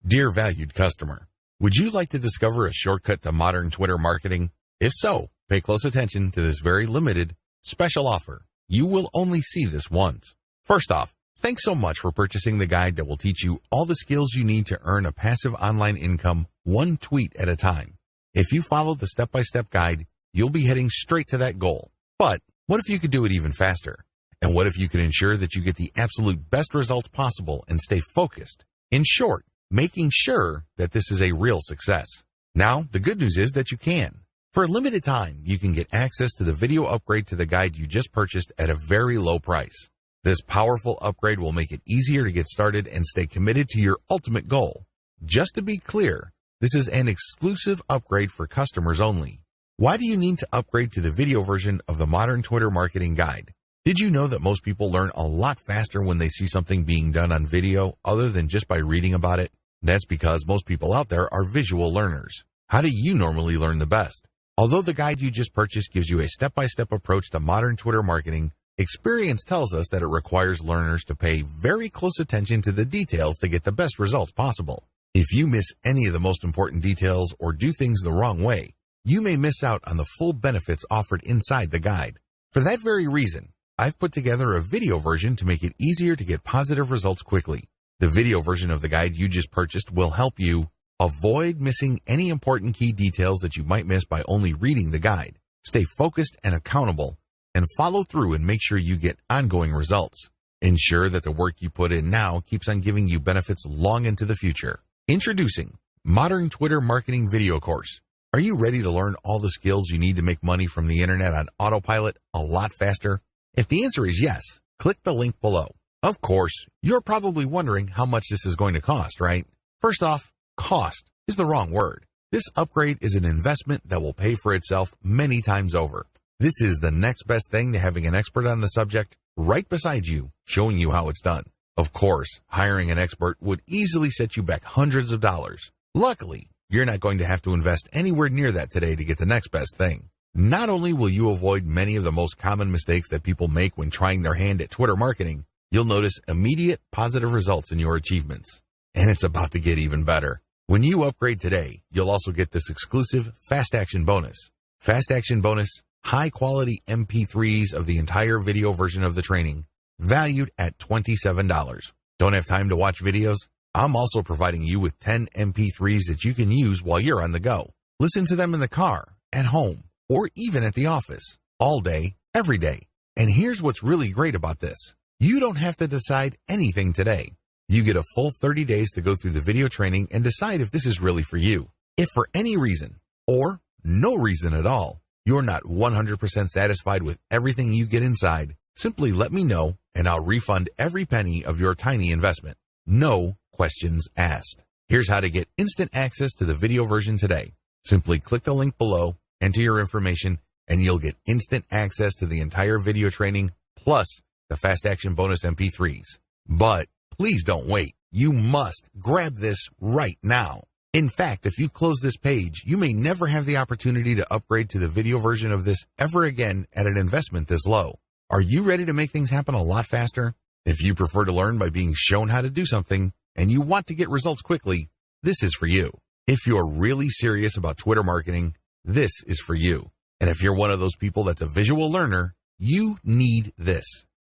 Dear valued customer, would you like to discover a shortcut to modern Twitter marketing? If so, pay close attention to this very limited special offer. You will only see this once. First off, thanks so much for purchasing the guide that will teach you all the skills you need to earn a passive online income one tweet at a time. If you follow the step-by-step guide, you'll be heading straight to that goal. But what if you could do it even faster? And what if you could ensure that you get the absolute best results possible and stay focused? In short, making sure that this is a real success. Now, the good news is that you can. For a limited time, you can get access to the video upgrade to the guide you just purchased at a very low price. This powerful upgrade will make it easier to get started and stay committed to your ultimate goal. Just to be clear, this is an exclusive upgrade for customers only. Why do you need to upgrade to the video version of the Modern Twitter Marketing Guide? Did you know that most people learn a lot faster when they see something being done on video other than just by reading about it? That's because most people out there are visual learners. How do you normally learn the best? Although the guide you just purchased gives you a step-by-step approach to modern Twitter marketing, experience tells us that it requires learners to pay very close attention to the details to get the best results possible. If you miss any of the most important details or do things the wrong way, you may miss out on the full benefits offered inside the guide. For that very reason, I've put together a video version to make it easier to get positive results quickly. The video version of the guide you just purchased will help you avoid missing any important key details that you might miss by only reading the guide. Stay focused and accountable, and follow through and make sure you get ongoing results. Ensure that the work you put in now keeps on giving you benefits long into the future. Introducing Modern Twitter Marketing Video Course. Are you ready to learn all the skills you need to make money from the internet on autopilot a lot faster? If the answer is yes, click the link below. Of course, you're probably wondering how much this is going to cost, right? First off, cost is the wrong word. This upgrade is an investment that will pay for itself many times over. This is the next best thing to having an expert on the subject right beside you, showing you how it's done. Of course, hiring an expert would easily set you back hundreds of dollars. Luckily, you're not going to have to invest anywhere near that today to get the next best thing. Not only will you avoid many of the most common mistakes that people make when trying their hand at Twitter marketing, you'll notice immediate positive results in your achievements. And it's about to get even better. When you upgrade today, you'll also get this exclusive Fast Action Bonus. Fast Action Bonus, high-quality MP3s of the entire video version of the training, valued at $27. Don't have time to watch videos? I'm also providing you with 10 MP3s that you can use while you're on the go. Listen to them in the car, at home, or even at the office, all day, every day. And here's what's really great about this. You don't have to decide anything today. You get a full 30 days to go through the video training and decide if this is really for you. If for any reason, or no reason at all, you're not 100% satisfied with everything you get inside, simply let me know and I'll refund every penny of your tiny investment. No questions asked. Here's how to get instant access to the video version today. Simply click the link below, enter your information, and you'll get instant access to the entire video training plus the Fast Action Bonus MP3s. But please don't wait. You must grab this right now. In fact, if you close this page, you may never have the opportunity to upgrade to the video version of this ever again at an investment this low. Are you ready to make things happen a lot faster? If you prefer to learn by being shown how to do something and you want to get results quickly, this is for you. If you're really serious about Twitter marketing, this is for you. And if you're one of those people that's a visual learner, you need this.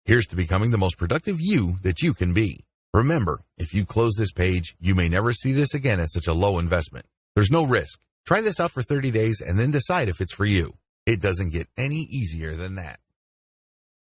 Here's to becoming the most productive you that you can be. Remember, if you close this page, you may never see this again at such a low investment. There's no risk. Try this out for 30 days and then decide if it's for you. It doesn't get any easier than that.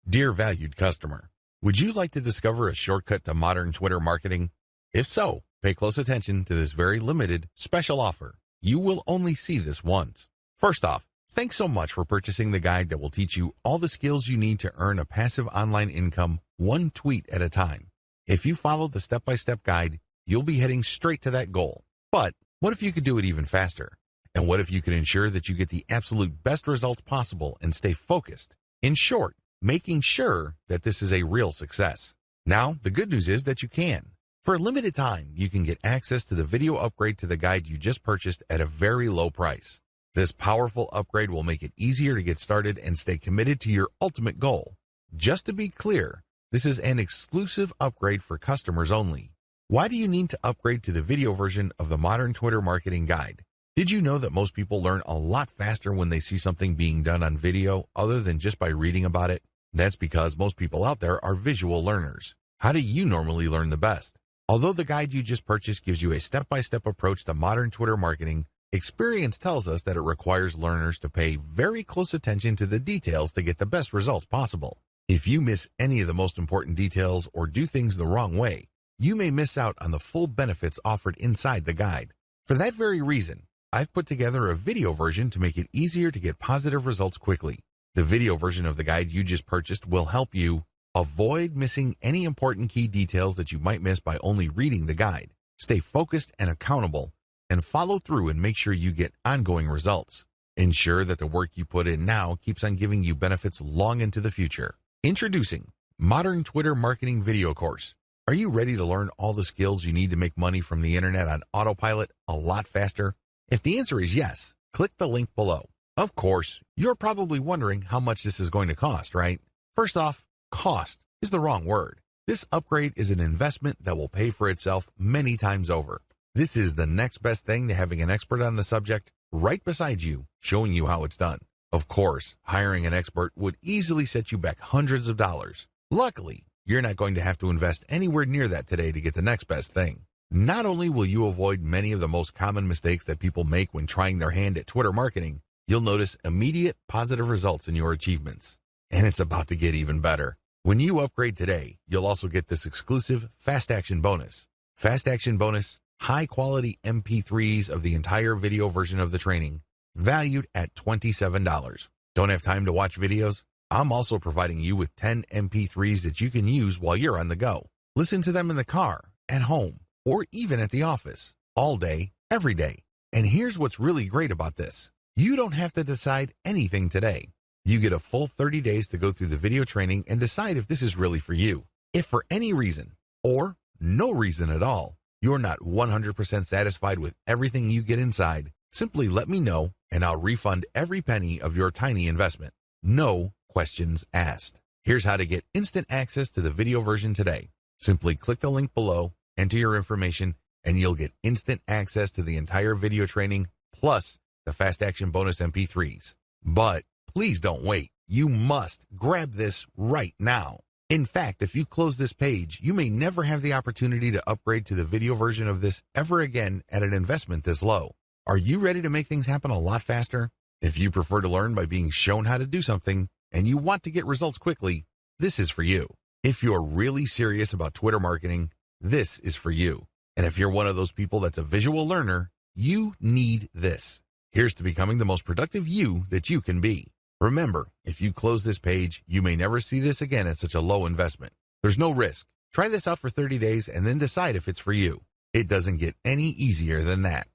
Dear valued customer, would you like to discover a shortcut to modern Twitter marketing? If so, pay close attention to this very limited special offer. You will only see this once. First off, thanks so much for purchasing the guide that will teach you all the skills you need to earn a passive online income one tweet at a time. If you follow the step-by-step guide, you'll be heading straight to that goal. But what if you could do it even faster? And what if you could ensure that you get the absolute best results possible and stay focused? In short, making sure that this is a real success. Now, the good news is that you can. For a limited time, you can get access to the video upgrade to the guide you just purchased at a very low price. This powerful upgrade will make it easier to get started and stay committed to your ultimate goal. Just to be clear, this is an exclusive upgrade for customers only. Why do you need to upgrade to the video version of the Modern Twitter Marketing Guide? Did you know that most people learn a lot faster when they see something being done on video other than just by reading about it? That's because most people out there are visual learners. How do you normally learn the best? Although the guide you just purchased gives you a step-by-step approach to modern Twitter marketing, experience tells us that it requires learners to pay very close attention to the details to get the best results possible. If you miss any of the most important details or do things the wrong way, you may miss out on the full benefits offered inside the guide. For that very reason, I've put together a video version to make it easier to get positive results quickly. The video version of the guide you just purchased will help you avoid missing any important key details that you might miss by only reading the guide, stay focused and accountable, and follow through and make sure you get ongoing results. Ensure that the work you put in now keeps on giving you benefits long into the future. Introducing Modern Twitter Marketing Video Course. Are you ready to learn all the skills you need to make money from the internet on autopilot a lot faster? If the answer is yes, click the link below. Of course, you're probably wondering how much this is going to cost, right? First off, cost is the wrong word. This upgrade is an investment that will pay for itself many times over. This is the next best thing to having an expert on the subject right beside you, showing you how it's done. Of course, hiring an expert would easily set you back hundreds of dollars. Luckily, you're not going to have to invest anywhere near that today to get the next best thing. Not only will you avoid many of the most common mistakes that people make when trying their hand at Twitter marketing, you'll notice immediate positive results in your achievements. And it's about to get even better. When you upgrade today, you'll also get this exclusive Fast Action Bonus. Fast Action Bonus, high-quality MP3s of the entire video version of the training, valued at $27. Don't have time to watch videos? I'm also providing you with 10 MP3s that you can use while you're on the go. Listen to them in the car, at home, or even at the office, all day, every day. And here's what's really great about this. You don't have to decide anything today. You get a full 30 days to go through the video training and decide if this is really for you. If for any reason, or no reason at all, you're not 100% satisfied with everything you get inside, simply let me know and I'll refund every penny of your tiny investment. No questions asked. Here's how to get instant access to the video version today. Simply click the link below, enter your information, and you'll get instant access to the entire video training plus the Fast Action Bonus MP3s. But please don't wait. You must grab this right now. In fact, if you close this page, you may never have the opportunity to upgrade to the video version of this ever again at an investment this low. Are you ready to make things happen a lot faster? If you prefer to learn by being shown how to do something and you want to get results quickly, this is for you. If you're really serious about Twitter marketing, this is for you. And if you're one of those people that's a visual learner, you need this. Here's to becoming the most productive you that you can be. Remember, if you close this page, you may never see this again at such a low investment. There's no risk. Try this out for 30 days and then decide if it's for you. It doesn't get any easier than that.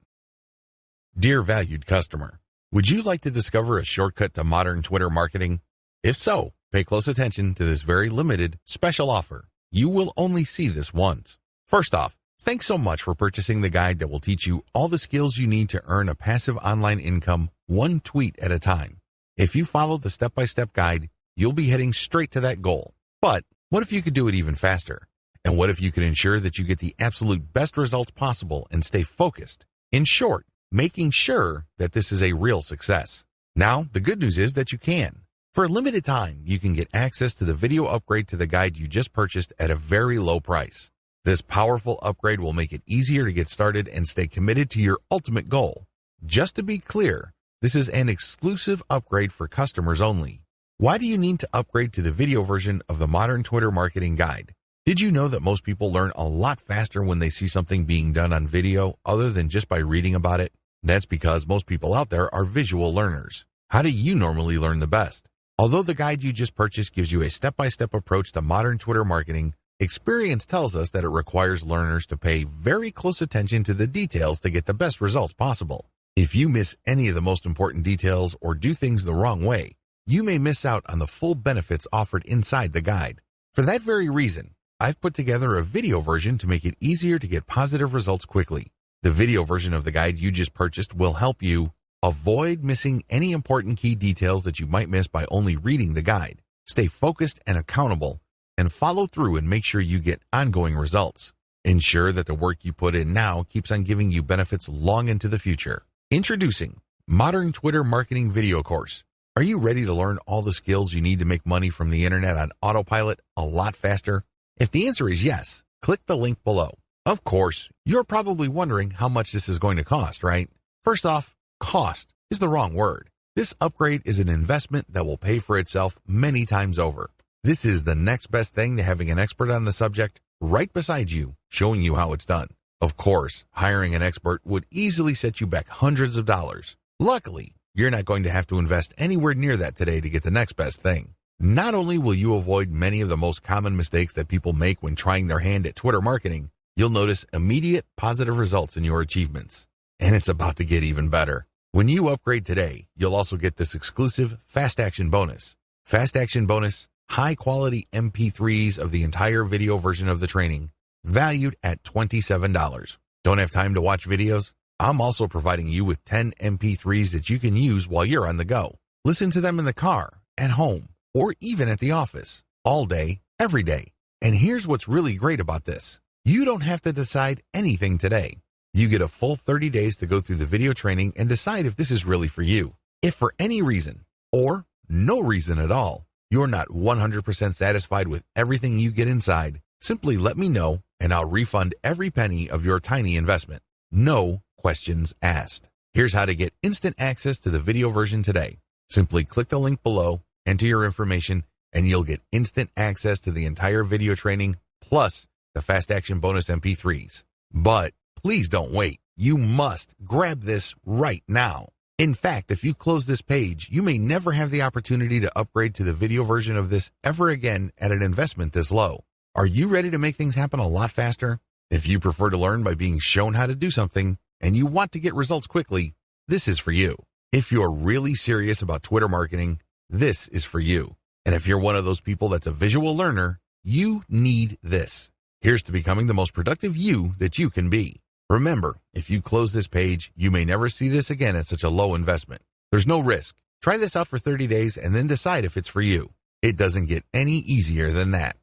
Dear valued customer, would you like to discover a shortcut to modern Twitter marketing? If so, pay close attention to this very limited special offer. You will only see this once. First off, thanks so much for purchasing the guide that will teach you all the skills you need to earn a passive online income one tweet at a time. If you follow the step-by-step guide, you'll be heading straight to that goal. But what if you could do it even faster? And what if you could ensure that you get the absolute best results possible and stay focused? In short, making sure that this is a real success. Now, the good news is that you can. For a limited time, you can get access to the video upgrade to the guide you just purchased at a very low price. This powerful upgrade will make it easier to get started and stay committed to your ultimate goal. Just to be clear, this is an exclusive upgrade for customers only. Why do you need to upgrade to the video version of the Modern Twitter Marketing Guide? Did you know that most people learn a lot faster when they see something being done on video other than just by reading about it? That's because most people out there are visual learners. How do you normally learn the best? Although the guide you just purchased gives you a step-by-step approach to modern Twitter marketing, experience tells us that it requires learners to pay very close attention to the details to get the best results possible. If you miss any of the most important details or do things the wrong way, you may miss out on the full benefits offered inside the guide. For that very reason, I've put together a video version to make it easier to get positive results quickly. The video version of the guide you just purchased will help you avoid missing any important key details that you might miss by only reading the guide. Stay focused and accountable, and follow through and make sure you get ongoing results. Ensure that the work you put in now keeps on giving you benefits long into the future. Introducing Modern Twitter Marketing Video Course. Are you ready to learn all the skills you need to make money from the internet on autopilot a lot faster? If the answer is yes, click the link below. Of course, you're probably wondering how much this is going to cost, right? First off, cost is the wrong word. This upgrade is an investment that will pay for itself many times over. This is the next best thing to having an expert on the subject right beside you, showing you how it's done. Of course, hiring an expert would easily set you back hundreds of dollars. Luckily, you're not going to have to invest anywhere near that today to get the next best thing. Not only will you avoid many of the most common mistakes that people make when trying their hand at Twitter marketing, you'll notice immediate positive results in your achievements. And it's about to get even better. When you upgrade today, you'll also get this exclusive Fast Action Bonus. Fast Action Bonus, high-quality MP3s of the entire video version of the training, valued at $27. Don't have time to watch videos? I'm also providing you with 10 MP3s that you can use while you're on the go. Listen to them in the car, at home, or even at the office, all day, every day. And here's what's really great about this. You don't have to decide anything today. You get a full 30 days to go through the video training and decide if this is really for you. If for any reason, or no reason at all, you're not 100% satisfied with everything you get inside, simply let me know and I'll refund every penny of your tiny investment. No questions asked. Here's how to get instant access to the video version today. Simply click the link below, enter your information, and you'll get instant access to the entire video training plus the Fast Action Bonus MP3s. But please don't wait. You must grab this right now. In fact, if you close this page, you may never have the opportunity to upgrade to the video version of this ever again at an investment this low. Are you ready to make things happen a lot faster? If you prefer to learn by being shown how to do something and you want to get results quickly, this is for you. If you're really serious about Twitter marketing, this is for you. And if you're one of those people that's a visual learner, you need this. Here's to becoming the most productive you that you can be. Remember, if you close this page, you may never see this again at such a low investment. There's no risk. Try this out for 30 days and then decide if it's for you. It doesn't get any easier than that.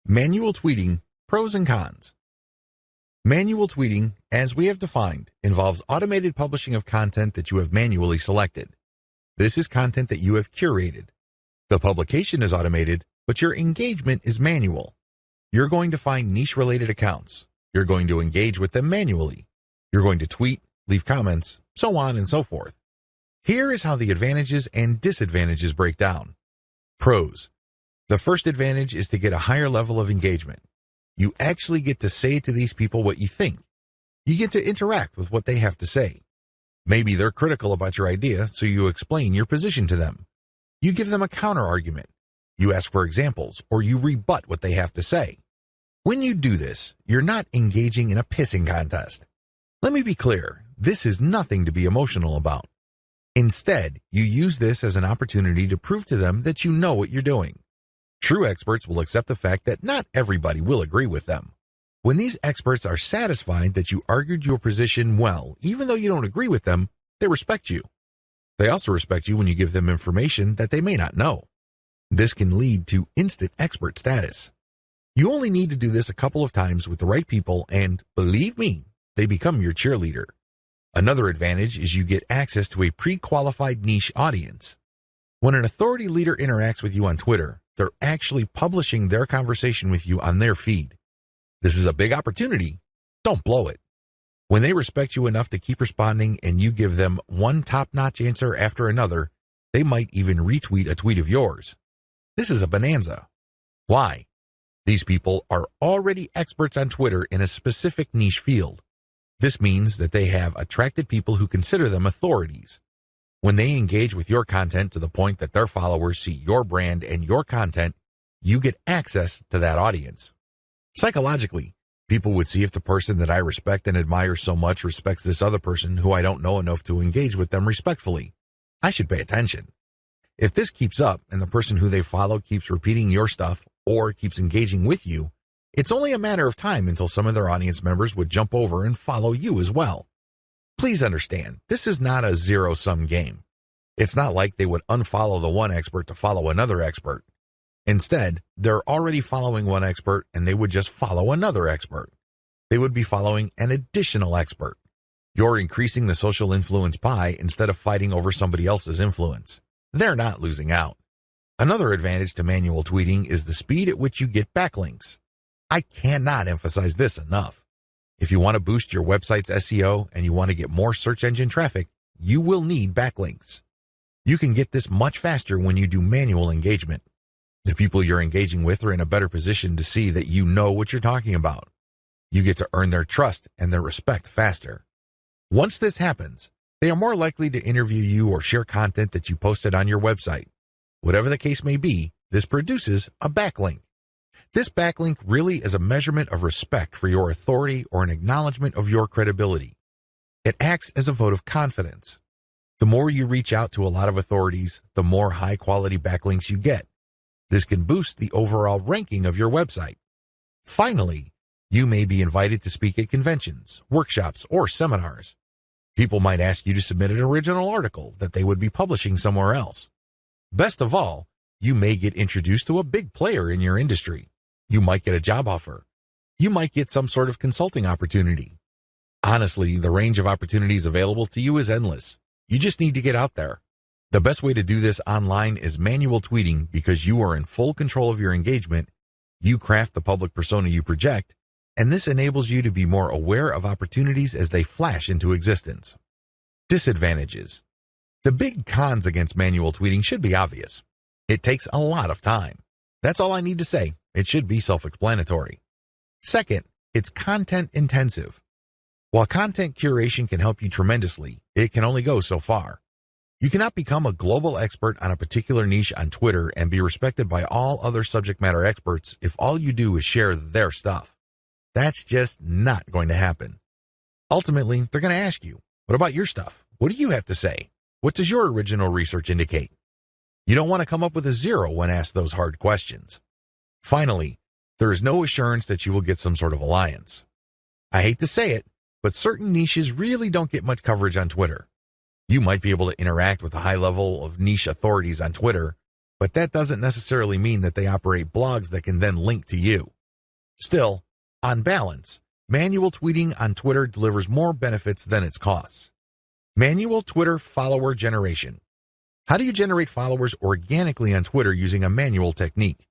Manual tweeting, pros and cons. Manual tweeting, as we have defined, involves automated publishing of content that you have manually selected. This is content that you have curated. The publication is automated, but your engagement is manual. You're going to find niche-related accounts. You're going to engage with them manually. You're going to tweet, leave comments, so on and so forth. Here is how the advantages and disadvantages break down. Pros. The first advantage is to get a higher level of engagement. You actually get to say to these people what you think. You get to interact with what they have to say. Maybe they're critical about your idea, so you explain your position to them. You give them a counter-argument. You ask for examples, or you rebut what they have to say. When you do this, you're not engaging in a pissing contest. Let me be clear, this is nothing to be emotional about. Instead, you use this as an opportunity to prove to them that you know what you're doing. True experts will accept the fact that not everybody will agree with them. When these experts are satisfied that you argued your position well, even though you don't agree with them, they respect you. They also respect you when you give them information that they may not know. This can lead to instant expert status. You only need to do this a couple of times with the right people and, believe me, they become your cheerleader. Another advantage is you get access to a pre-qualified niche audience. When an authority leader interacts with you on Twitter, they're actually publishing their conversation with you on their feed. This is a big opportunity. Don't blow it. When they respect you enough to keep responding and you give them one top-notch answer after another, they might even retweet a tweet of yours. This is a bonanza. Why? These people are already experts on Twitter in a specific niche field. This means that they have attracted people who consider them authorities. When they engage with your content to the point that their followers see your brand and your content, you get access to that audience. Psychologically, people would see if the person that I respect and admire so much respects this other person who I don't know enough to engage with them respectfully. I should pay attention. If this keeps up and the person who they follow keeps repeating your stuff or keeps engaging with you, it's only a matter of time until some of their audience members would jump over and follow you as well. Please understand, this is not a zero-sum game. It's not like they would unfollow the one expert to follow another expert. Instead, they're already following one expert and they would just follow another expert. They would be following an additional expert. You're increasing the social influence pie instead of fighting over somebody else's influence. They're not losing out. Another advantage to manual tweeting is the speed at which you get backlinks. I cannot emphasize this enough. If you want to boost your website's SEO and you want to get more search engine traffic, you will need backlinks. You can get this much faster when you do manual engagement. The people you're engaging with are in a better position to see that you know what you're talking about. You get to earn their trust and their respect faster. Once this happens, they are more likely to interview you or share content that you posted on your website. Whatever the case may be, this produces a backlink. This backlink really is a measurement of respect for your authority or an acknowledgement of your credibility. It acts as a vote of confidence. The more you reach out to a lot of authorities, the more high-quality backlinks you get. This can boost the overall ranking of your website. Finally, you may be invited to speak at conventions, workshops, or seminars. People might ask you to submit an original article that they would be publishing somewhere else. Best of all, you may get introduced to a big player in your industry. You might get a job offer. You might get some sort of consulting opportunity. Honestly, the range of opportunities available to you is endless. You just need to get out there. The best way to do this online is manual tweeting because you are in full control of your engagement, you craft the public persona you project, and this enables you to be more aware of opportunities as they flash into existence. Disadvantages. The big cons against manual tweeting should be obvious. It takes a lot of time. That's all I need to say. It should be self-explanatory. Second, it's content intensive. While content curation can help you tremendously, it can only go so far. You cannot become a global expert on a particular niche on Twitter and be respected by all other subject matter experts if all you do is share their stuff. That's just not going to happen. Ultimately, they're going to ask you, what about your stuff? What do you have to say? What does your original research indicate? You don't want to come up with a zero when asked those hard questions. Finally, there is no assurance that you will get some sort of alliance. I hate to say it, but certain niches really don't get much coverage on Twitter. You might be able to interact with a high level of niche authorities on Twitter, but that doesn't necessarily mean that they operate blogs that can then link to you. Still, on balance, manual tweeting on Twitter delivers more benefits than its costs. Manual Twitter follower generation. How do you generate followers organically on Twitter using a manual technique?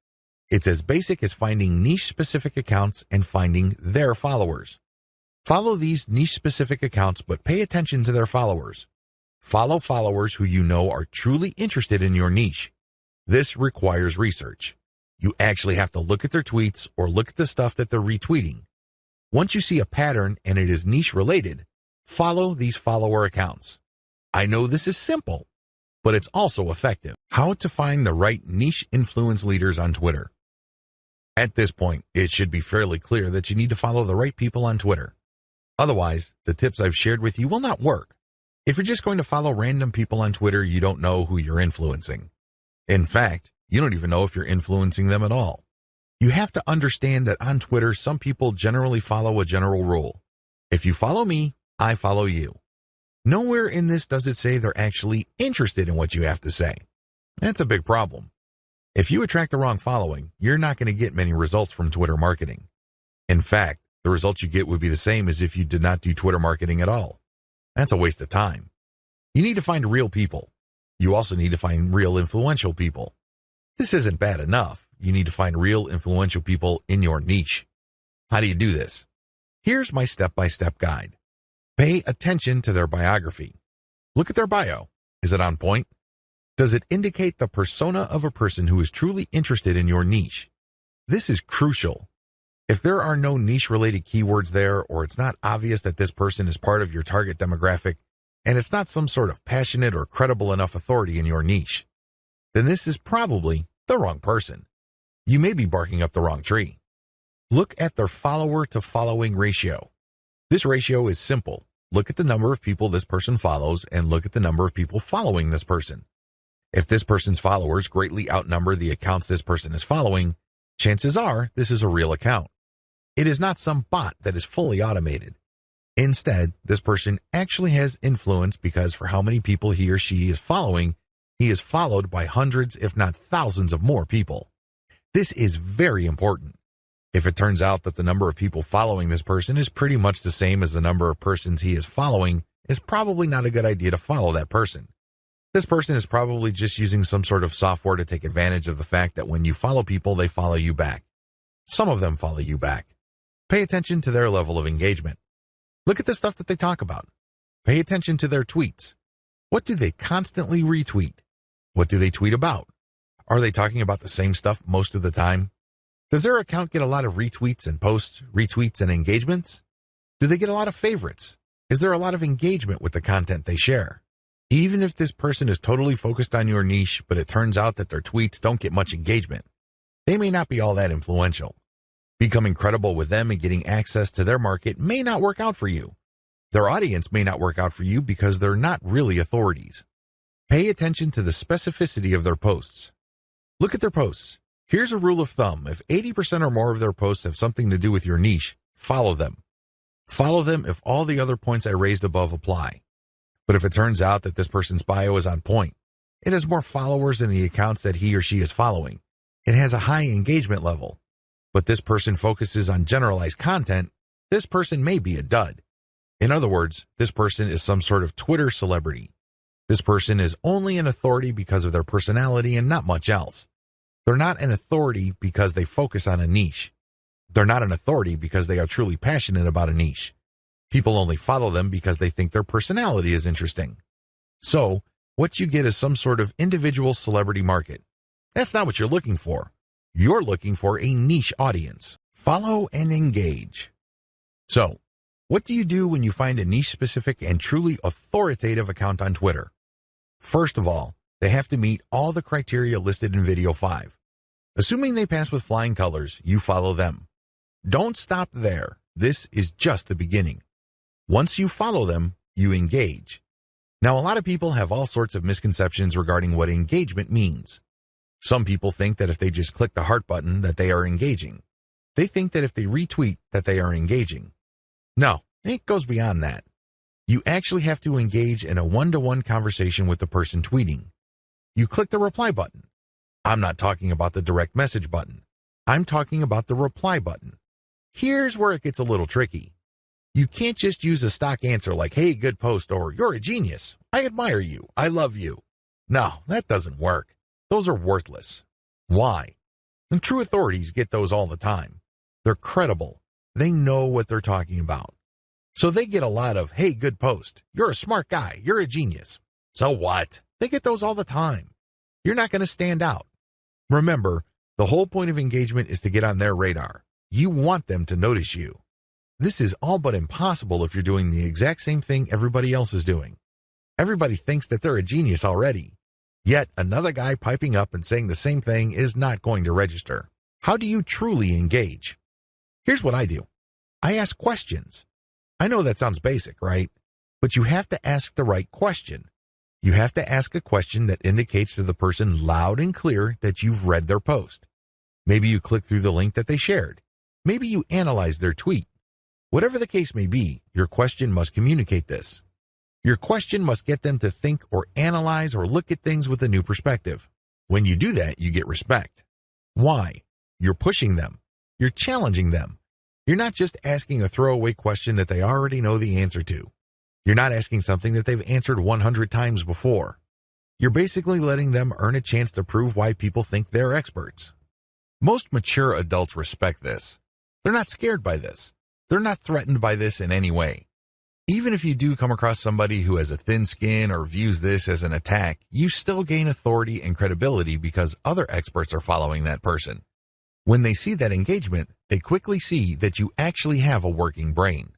It's as basic as finding niche-specific accounts and finding their followers. Follow these niche-specific accounts, but pay attention to their followers. Follow followers who you know are truly interested in your niche. This requires research. You actually have to look at their tweets or look at the stuff that they're retweeting. Once you see a pattern and it is niche-related, follow these follower accounts. I know this is simple, but it's also effective. How to find the right niche influence leaders on Twitter. At this point, it should be fairly clear that you need to follow the right people on Twitter. Otherwise, the tips I've shared with you will not work. If you're just going to follow random people on Twitter, you don't know who you're influencing. In fact, you don't even know if you're influencing them at all. You have to understand that on Twitter, some people generally follow a general rule. If you follow me, I follow you. Nowhere in this does it say they're actually interested in what you have to say. That's a big problem. If you attract the wrong following, you're not going to get many results from Twitter marketing. In fact, the results you get would be the same as if you did not do Twitter marketing at all. That's a waste of time. You need to find real people. You also need to find real influential people. This isn't bad enough. You need to find real influential people in your niche. How do you do this? Here's my step-by-step guide. Pay attention to their biography. Look at their bio. Is it on point? Does it indicate the persona of a person who is truly interested in your niche? This is crucial. If there are no niche-related keywords there, or it's not obvious that this person is part of your target demographic, and it's not some sort of passionate or credible enough authority in your niche, then this is probably the wrong person. You may be barking up the wrong tree. Look at their follower-to-following ratio. This ratio is simple. Look at the number of people this person follows and look at the number of people following this person. If this person's followers greatly outnumber the accounts this person is following, chances are this is a real account. It is not some bot that is fully automated. Instead, this person actually has influence because for how many people he or she is following, he is followed by hundreds, if not thousands of more people. This is very important. If it turns out that the number of people following this person is pretty much the same as the number of persons he is following, it's probably not a good idea to follow that person. This person is probably just using some sort of software to take advantage of the fact that when you follow people, they follow you back. Some of them follow you back. Pay attention to their level of engagement. Look at the stuff that they talk about. Pay attention to their tweets. What do they constantly retweet? What do they tweet about? Are they talking about the same stuff most of the time? Does their account get a lot of retweets and posts, retweets and engagements? Do they get a lot of favorites? Is there a lot of engagement with the content they share? Even if this person is totally focused on your niche, but it turns out that their tweets don't get much engagement, they may not be all that influential. Becoming credible with them and getting access to their market may not work out for you. Their audience may not work out for you because they're not really authorities. Pay attention to the specificity of their posts. Look at their posts. Here's a rule of thumb. If 80% or more of their posts have something to do with your niche, follow them. Follow them if all the other points I raised above apply. But if it turns out that this person's bio is on point, it has more followers than the accounts that he or she is following, it has a high engagement level, but this person focuses on generalized content, this person may be a dud. In other words, this person is some sort of Twitter celebrity. This person is only an authority because of their personality and not much else. They're not an authority because they focus on a niche. They're not an authority because they are truly passionate about a niche. People only follow them because they think their personality is interesting. So, what you get is some sort of individual celebrity market. That's not what you're looking for. You're looking for a niche audience. Follow and engage. So, what do you do when you find a niche-specific and truly authoritative account on Twitter? First of all, they have to meet all the criteria listed in Video 5. Assuming they pass with flying colors, you follow them. Don't stop there. This is just the beginning. Once you follow them, you engage. Now, a lot of people have all sorts of misconceptions regarding what engagement means. Some people think that if they just click the heart button that they are engaging. They think that if they retweet that they are engaging. No, it goes beyond that. You actually have to engage in a one-to-one conversation with the person tweeting. You click the reply button. I'm not talking about the direct message button. I'm talking about the reply button. Here's where it gets a little tricky. You can't just use a stock answer like, hey, good post, or you're a genius. I admire you. I love you. No, that doesn't work. Those are worthless. Why? And true authorities get those all the time. They're credible. They know what they're talking about. So they get a lot of, hey, good post. You're a smart guy. You're a genius. So what? They get those all the time. You're not going to stand out. Remember, the whole point of engagement is to get on their radar. You want them to notice you. This is all but impossible if you're doing the exact same thing everybody else is doing. Everybody thinks that they're a genius already. Yet another guy piping up and saying the same thing is not going to register. How do you truly engage? Here's what I do. I ask questions. I know that sounds basic, right? But you have to ask the right question. You have to ask a question that indicates to the person loud and clear that you've read their post. Maybe you click through the link that they shared. Maybe you analyze their tweet. Whatever the case may be, your question must communicate this. Your question must get them to think or analyze or look at things with a new perspective. When you do that, you get respect. Why? You're pushing them. You're challenging them. You're not just asking a throwaway question that they already know the answer to. You're not asking something that they've answered 100 times before. You're basically letting them earn a chance to prove why people think they're experts. Most mature adults respect this. They're not scared by this. They're not threatened by this in any way. Even if you do come across somebody who has a thin skin or views this as an attack, you still gain authority and credibility because other experts are following that person. When they see that engagement, they quickly see that you actually have a working brain.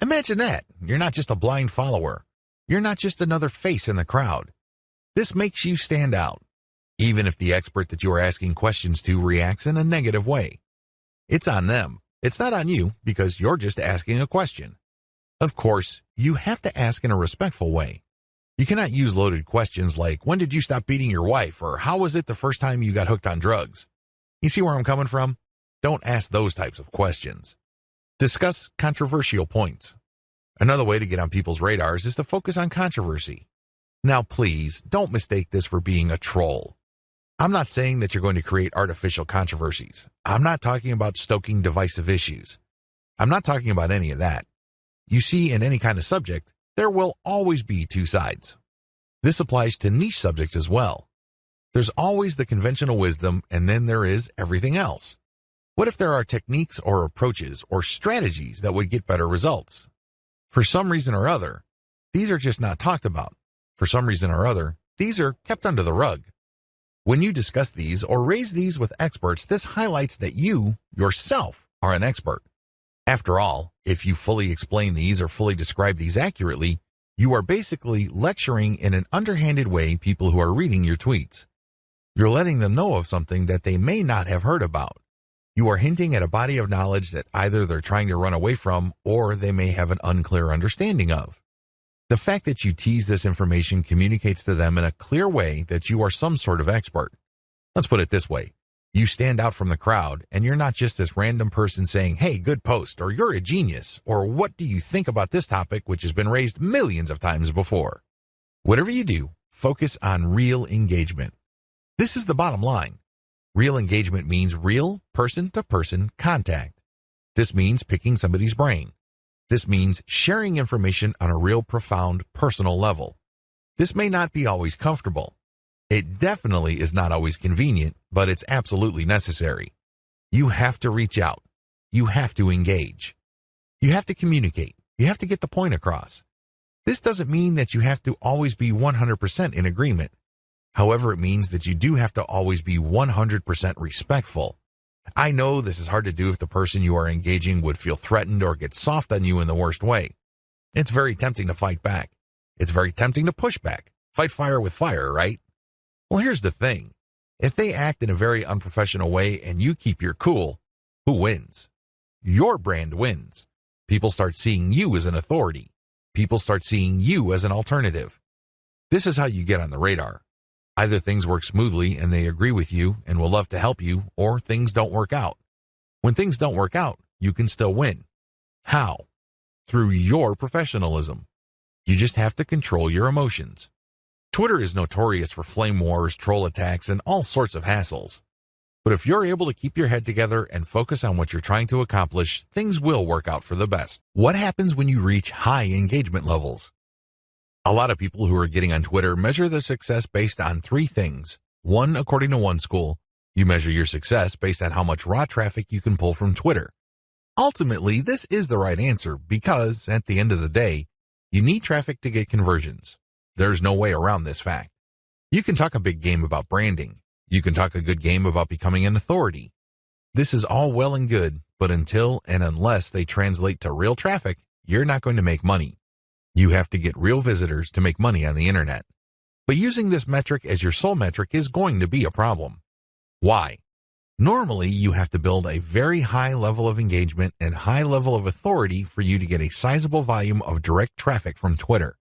Imagine that. You're not just a blind follower. You're not just another face in the crowd. This makes you stand out, even if the expert that you are asking questions to reacts in a negative way. It's on them. It's not on you because you're just asking a question. Of course, you have to ask in a respectful way. You cannot use loaded questions like, when did you stop beating your wife? Or how was it the first time you got hooked on drugs? You see where I'm coming from? Don't ask those types of questions. Discuss controversial points. Another way to get on people's radars is to focus on controversy. Now please, don't mistake this for being a troll. I'm not saying that you're going to create artificial controversies. I'm not talking about stoking divisive issues. I'm not talking about any of that. You see, in any kind of subject, there will always be two sides. This applies to niche subjects as well. There's always the conventional wisdom, and then there is everything else. What if there are techniques or approaches or strategies that would get better results? For some reason or other, these are just not talked about. For some reason or other, these are kept under the rug. When you discuss these or raise these with experts, this highlights that you, yourself, are an expert. After all, if you fully explain these or fully describe these accurately, you are basically lecturing in an underhanded way people who are reading your tweets. You're letting them know of something that they may not have heard about. You are hinting at a body of knowledge that either they're trying to run away from or they may have an unclear understanding of. The fact that you tease this information communicates to them in a clear way that you are some sort of expert. Let's put it this way. You stand out from the crowd, and you're not just this random person saying, "Hey, good post," or "You're a genius," or "What do you think about this topic," which has been raised millions of times before. Whatever you do, focus on real engagement. This is the bottom line. Real engagement means real person-to-person contact. This means picking somebody's brain. This means sharing information on a real profound personal level. This may not be always comfortable. It definitely is not always convenient, but it's absolutely necessary. You have to reach out. You have to engage. You have to communicate. You have to get the point across. This doesn't mean that you have to always be 100% in agreement. However, it means that you do have to always be 100% respectful. I know this is hard to do if the person you are engaging would feel threatened or get soft on you in the worst way. It's very tempting to fight back. It's very tempting to push back. Fight fire with fire, right? Well, here's the thing. If they act in a very unprofessional way and you keep your cool, who wins? Your brand wins. People start seeing you as an authority. People start seeing you as an alternative. This is how you get on the radar. Either things work smoothly and they agree with you and will love to help you, or things don't work out. When things don't work out, you can still win. How? Through your professionalism. You just have to control your emotions. Twitter is notorious for flame wars, troll attacks, and all sorts of hassles. But if you're able to keep your head together and focus on what you're trying to accomplish, things will work out for the best. What happens when you reach high engagement levels? A lot of people who are getting on Twitter measure their success based on three things. One, according to one school, you measure your success based on how much raw traffic you can pull from Twitter. Ultimately, this is the right answer because, at the end of the day, you need traffic to get conversions. There's no way around this fact. You can talk a big game about branding. You can talk a good game about becoming an authority. This is all well and good, but until and unless they translate to real traffic, you're not going to make money. You have to get real visitors to make money on the internet. But using this metric as your sole metric is going to be a problem. Why? Normally, you have to build a very high level of engagement and high level of authority for you to get a sizable volume of direct traffic from Twitter.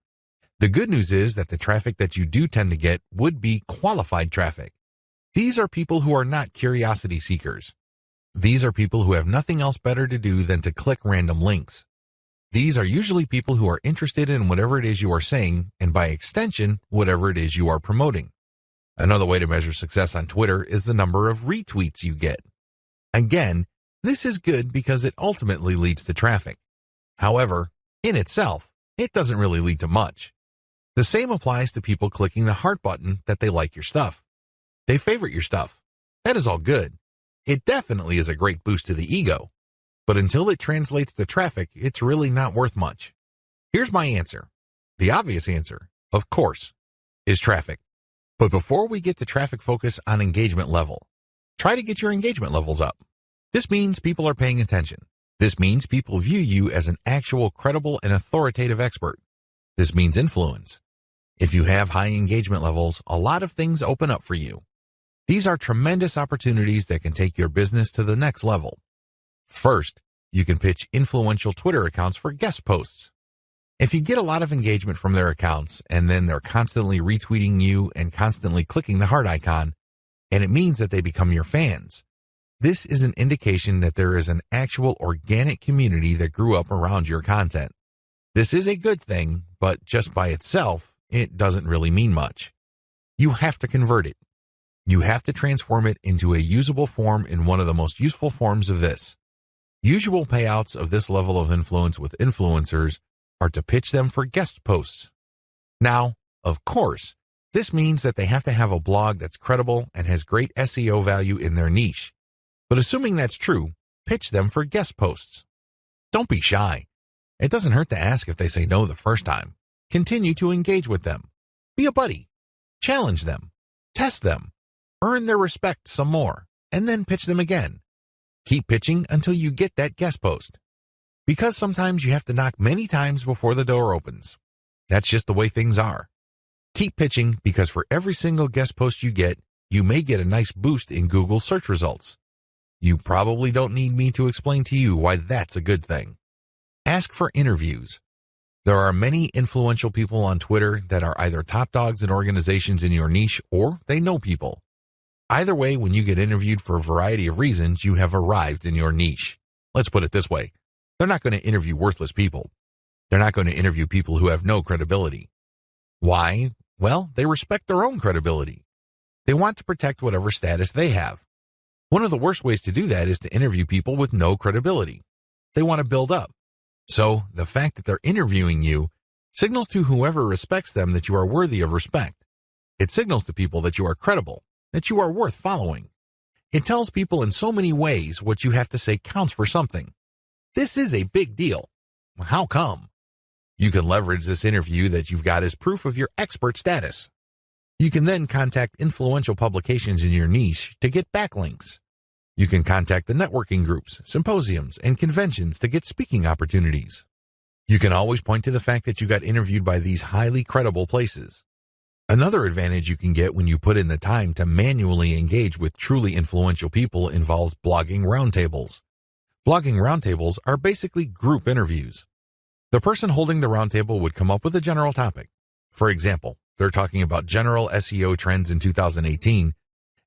The good news is that the traffic that you do tend to get would be qualified traffic. These are people who are not curiosity seekers. These are people who have nothing else better to do than to click random links. These are usually people who are interested in whatever it is you are saying, and by extension, whatever it is you are promoting. Another way to measure success on Twitter is the number of retweets you get. Again, this is good because it ultimately leads to traffic. However, in itself, it doesn't really lead to much. The same applies to people clicking the heart button that they like your stuff. They favorite your stuff. That is all good. It definitely is a great boost to the ego. But until it translates to traffic, it's really not worth much. Here's my answer. The obvious answer, of course, is traffic. But before we get to traffic, focus on engagement level. Try to get your engagement levels up. This means people are paying attention. This means people view you as an actual credible and authoritative expert. This means influence. If you have high engagement levels, a lot of things open up for you. These are tremendous opportunities that can take your business to the next level. First, you can pitch influential Twitter accounts for guest posts. If you get a lot of engagement from their accounts and then they're constantly retweeting you and constantly clicking the heart icon, and it means that they become your fans, this is an indication that there is an actual organic community that grew up around your content. This is a good thing, but just by itself, it doesn't really mean much. You have to convert it. You have to transform it into a usable form in one of the most useful forms of this. Usual payouts of this level of influence with influencers are to pitch them for guest posts. Now, of course, this means that they have to have a blog that's credible and has great SEO value in their niche. But assuming that's true, pitch them for guest posts. Don't be shy. It doesn't hurt to ask if they say no the first time. Continue to engage with them. Be a buddy. Challenge them. Test them. Earn their respect some more, and then pitch them again. Keep pitching until you get that guest post. Because sometimes you have to knock many times before the door opens. That's just the way things are. Keep pitching because for every single guest post you get, you may get a nice boost in Google search results. You probably don't need me to explain to you why that's a good thing. Ask for interviews. There are many influential people on Twitter that are either top dogs in organizations in your niche or they know people. Either way, when you get interviewed for a variety of reasons, you have arrived in your niche. Let's put it this way. They're not going to interview worthless people. They're not going to interview people who have no credibility. Why? Well, they respect their own credibility. They want to protect whatever status they have. One of the worst ways to do that is to interview people with no credibility. They want to build up. So, the fact that they're interviewing you signals to whoever respects them that you are worthy of respect. It signals to people that you are credible, that you are worth following. It tells people in so many ways what you have to say counts for something. This is a big deal. How come? You can leverage this interview that you've got as proof of your expert status. You can then contact influential publications in your niche to get backlinks. You can contact the networking groups, symposiums, and conventions to get speaking opportunities. You can always point to the fact that you got interviewed by these highly credible places. Another advantage you can get when you put in the time to manually engage with truly influential people involves blogging roundtables. Blogging roundtables are basically group interviews. The person holding the roundtable would come up with a general topic. For example, they're talking about general SEO trends in 2018,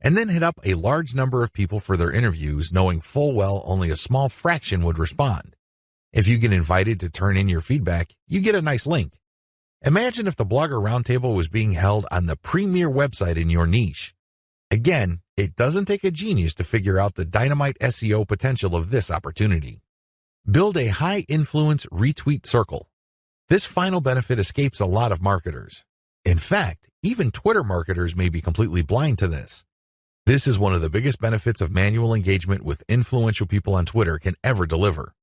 and then hit up a large number of people for their interviews, knowing full well only a small fraction would respond. If you get invited to turn in your feedback, you get a nice link. Imagine if the Blogger Roundtable was being held on the premier website in your niche. Again, it doesn't take a genius to figure out the dynamite SEO potential of this opportunity. Build a high-influence retweet circle. This final benefit escapes a lot of marketers. In fact, even Twitter marketers may be completely blind to this. This is one of the biggest benefits of manual engagement with influential people on Twitter can ever deliver.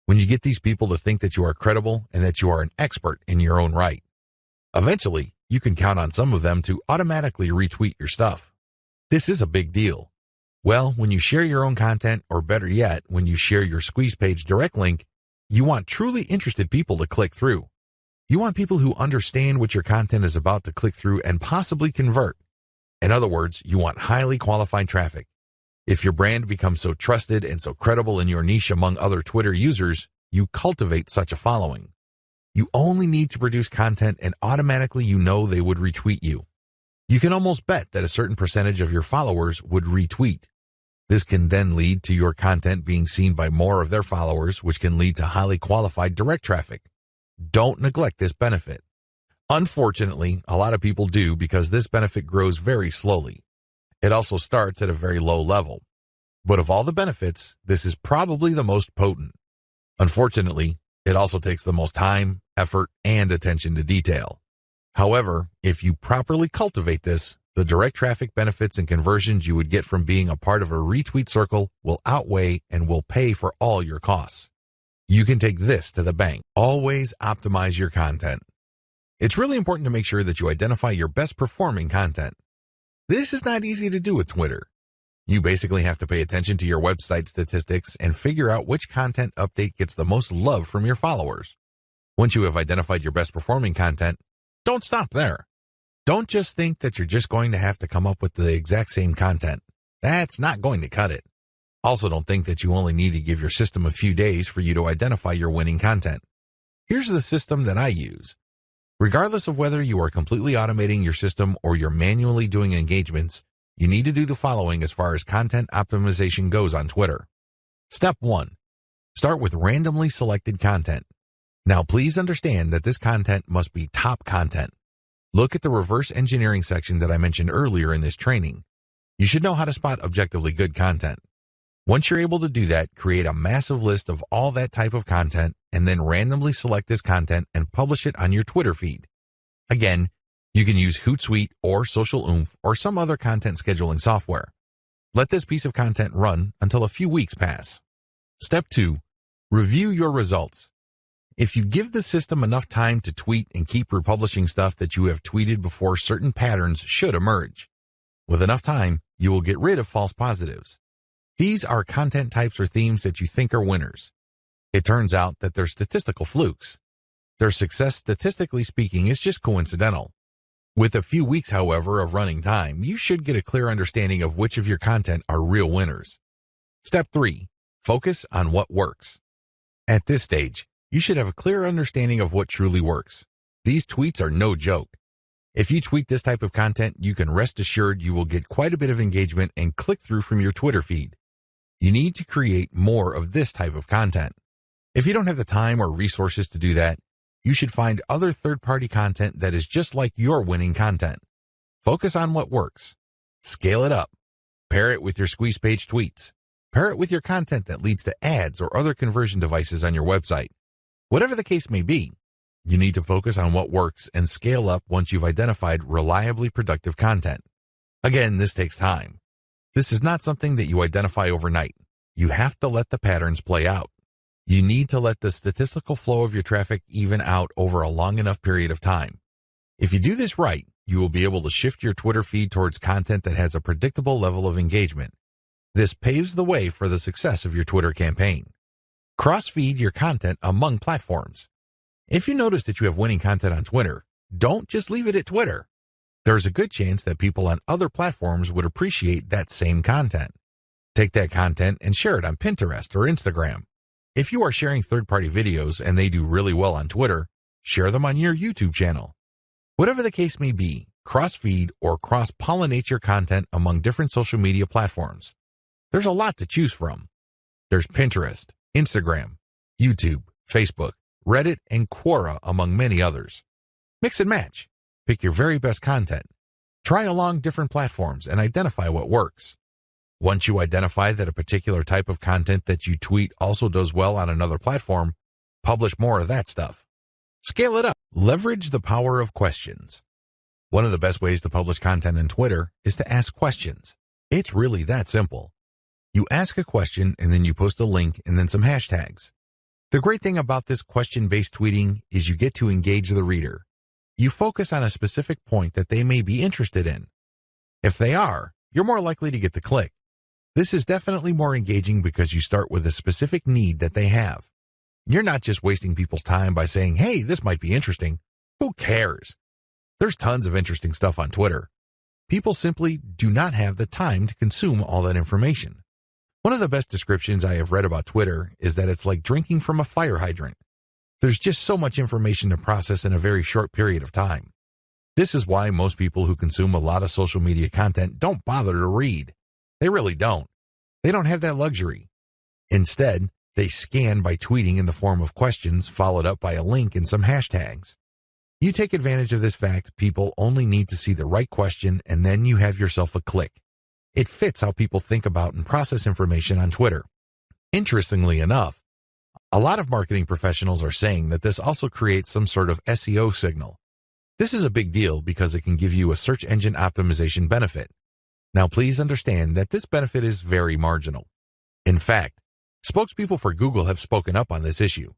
When you get these people to think that you are credible and that you are an expert in your own right. Eventually, you can count on some of them to automatically retweet your stuff. This is a big deal. Well, when you share your own content, or better yet, when you share your squeeze page direct link, you want truly interested people to click through. You want people who understand what your content is about to click through and possibly convert. In other words, you want highly qualified traffic. If your brand becomes so trusted and so credible in your niche among other Twitter users, you cultivate such a following. You only need to produce content and automatically you know they would retweet you. You can almost bet that a certain percentage of your followers would retweet. This can then lead to your content being seen by more of their followers, which can lead to highly qualified direct traffic. Don't neglect this benefit. Unfortunately, a lot of people do because this benefit grows very slowly. It also starts at a very low level. But of all the benefits, this is probably the most potent. Unfortunately, it also takes the most time, effort, and attention to detail. However, if you properly cultivate this, the direct traffic benefits and conversions you would get from being a part of a retweet circle will outweigh and will pay for all your costs. You can take this to the bank. Always optimize your content. It's really important to make sure that you identify your best performing content. This is not easy to do with Twitter. You basically have to pay attention to your website statistics and figure out which content update gets the most love from your followers. Once you have identified your best performing content, don't stop there. Don't just think that you're just going to have to come up with the exact same content. That's not going to cut it. Also, don't think that you only need to give your system a few days for you to identify your winning content. Here's the system that I use. Regardless of whether you are completely automating your system or you're manually doing engagements, you need to do the following as far as content optimization goes on Twitter. Step 1. Start with randomly selected content. Now, please understand that this content must be top content. Look at the reverse engineering section that I mentioned earlier in this training. You should know how to spot objectively good content. Once you're able to do that, create a massive list of all that type of content and then randomly select this content and publish it on your Twitter feed. Again, you can use Hootsuite or Social Oomph or some other content scheduling software. Let this piece of content run until a few weeks pass. Step 2. Review your results. If you give the system enough time to tweet and keep republishing stuff that you have tweeted before, certain patterns should emerge. With enough time, you will get rid of false positives. These are content types or themes that you think are winners. It turns out that they're statistical flukes. Their success, statistically speaking, is just coincidental. With a few weeks, however, of running time, you should get a clear understanding of which of your content are real winners. Step 3. Focus on what works. At this stage, you should have a clear understanding of what truly works. These tweets are no joke. If you tweet this type of content, you can rest assured you will get quite a bit of engagement and click-through from your Twitter feed. You need to create more of this type of content. If you don't have the time or resources to do that, you should find other third-party content that is just like your winning content. Focus on what works. Scale it up. Pair it with your squeeze page tweets. Pair it with your content that leads to ads or other conversion devices on your website. Whatever the case may be, you need to focus on what works and scale up once you've identified reliably productive content. Again, this takes time. This is not something that you identify overnight. You have to let the patterns play out. You need to let the statistical flow of your traffic even out over a long enough period of time. If you do this right, you will be able to shift your Twitter feed towards content that has a predictable level of engagement. This paves the way for the success of your Twitter campaign. Cross-feed your content among platforms. If you notice that you have winning content on Twitter, don't just leave it at Twitter. There's a good chance that people on other platforms would appreciate that same content. Take that content and share it on Pinterest or Instagram. If you are sharing third-party videos and they do really well on Twitter, share them on your YouTube channel. Whatever the case may be, cross-feed or cross-pollinate your content among different social media platforms. There's a lot to choose from. There's Pinterest, Instagram, YouTube, Facebook, Reddit, and Quora, among many others. Mix and match. Pick your very best content. Try along different platforms and identify what works. Once you identify that a particular type of content that you tweet also does well on another platform, publish more of that stuff. Scale it up. Leverage the power of questions. One of the best ways to publish content on Twitter is to ask questions. It's really that simple. You ask a question and then you post a link and then some hashtags. The great thing about this question-based tweeting is you get to engage the reader. You focus on a specific point that they may be interested in. If they are, you're more likely to get the click. This is definitely more engaging because you start with a specific need that they have. You're not just wasting people's time by saying, hey, this might be interesting. Who cares? There's tons of interesting stuff on Twitter. People simply do not have the time to consume all that information. One of the best descriptions I have read about Twitter is that it's like drinking from a fire hydrant. There's just so much information to process in a very short period of time. This is why most people who consume a lot of social media content don't bother to read. They really don't. They don't have that luxury. Instead, they scan by tweeting in the form of questions followed up by a link and some hashtags. You take advantage of this fact. People only need to see the right question and then you have yourself a click. It fits how people think about and process information on Twitter. Interestingly enough, a lot of marketing professionals are saying that this also creates some sort of SEO signal. This is a big deal because it can give you a search engine optimization benefit. Now, please understand that this benefit is very marginal. In fact, spokespeople for Google have spoken up on this issue.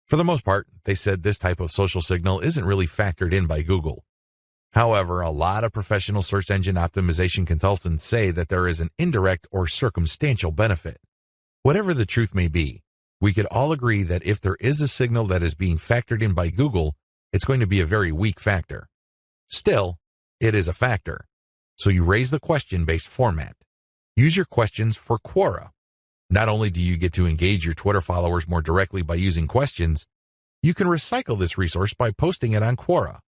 For the most part, they said this type of social signal isn't really factored in by Google. However, a lot of professional search engine optimization consultants say that there is an indirect or circumstantial benefit. Whatever the truth may be, we could all agree that if there is a signal that is being factored in by Google, it's going to be a very weak factor. Still, it is a factor. So you raise the question-based format. Use your questions for Quora. Not only do you get to engage your Twitter followers more directly by using questions, you can recycle this resource by posting it on Quora.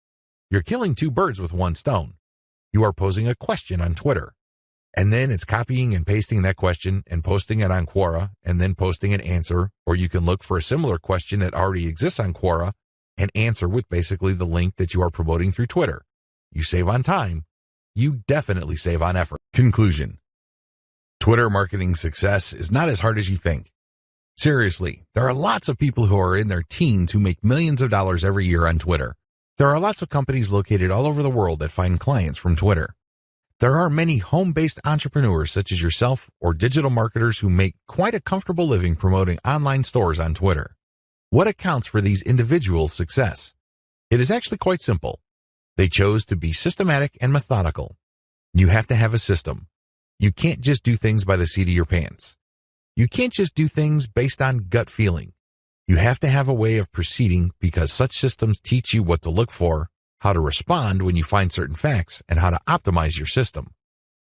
You're killing two birds with one stone. You are posing a question on Twitter, and then it's copying and pasting that question and posting it on Quora and then posting an answer, or you can look for a similar question that already exists on Quora and answer with basically the link that you are promoting through Twitter. You save on time. you definitely save on effort. Conclusion. Twitter marketing success is not as hard as you think. Seriously, there are lots of people who are in their teens who make millions of dollars every year on Twitter. There are lots of companies located all over the world that find clients from Twitter. There are many home-based entrepreneurs such as yourself or digital marketers who make quite a comfortable living promoting online stores on Twitter. What accounts for these individuals' success? It is actually quite simple. They chose to be systematic and methodical. You have to have a system. You can't just do things by the seat of your pants. You can't just do things based on gut feeling. You have to have a way of proceeding because such systems teach you what to look for, how to respond when you find certain facts, and how to optimize your system.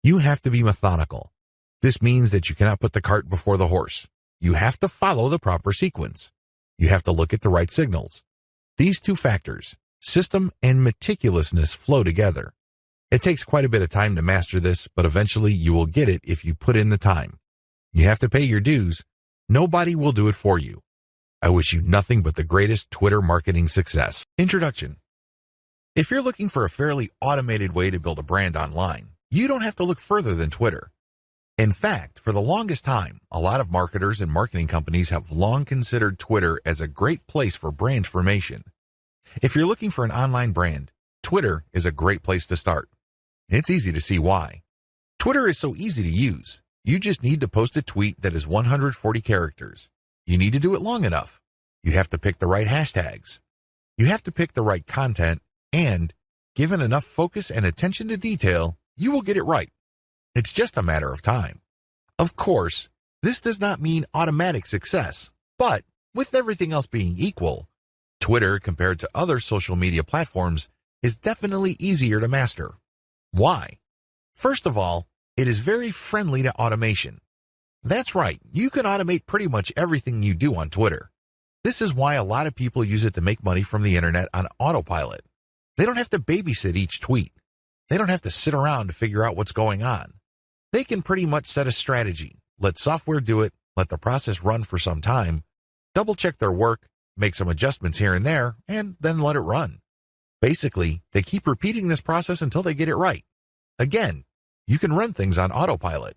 You have to be methodical. This means that you cannot put the cart before the horse. You have to follow the proper sequence. You have to look at the right signals. These two factors, system and meticulousness, flow together. It takes quite a bit of time to master this, but eventually you will get it if you put in the time. You have to pay your dues. Nobody will do it for you. I wish you nothing but the greatest Twitter marketing success. Introduction. If you're looking for a fairly automated way to build a brand online, you don't have to look further than Twitter. In fact, for the longest time, a lot of marketers and marketing companies have long considered Twitter as a great place for brand formation. If you're looking for an online brand, Twitter is a great place to start. It's easy to see why. Twitter is so easy to use. You just need to post a tweet that is 140 characters. You need to do it long enough. You have to pick the right hashtags. You have to pick the right content, and given enough focus and attention to detail, you will get it right. It's just a matter of time. Of course, this does not mean automatic success, but with everything else being equal, Twitter, compared to other social media platforms, is definitely easier to master. Why? First of all, it is very friendly to automation. That's right, you can automate pretty much everything you do on Twitter. This is why a lot of people use it to make money from the internet on autopilot. They don't have to babysit each tweet. They don't have to sit around to figure out what's going on. They can pretty much set a strategy, let software do it, let the process run for some time, double-check their work, make some adjustments here and there, and then let it run. Basically, they keep repeating this process until they get it right. Again, you can run things on autopilot.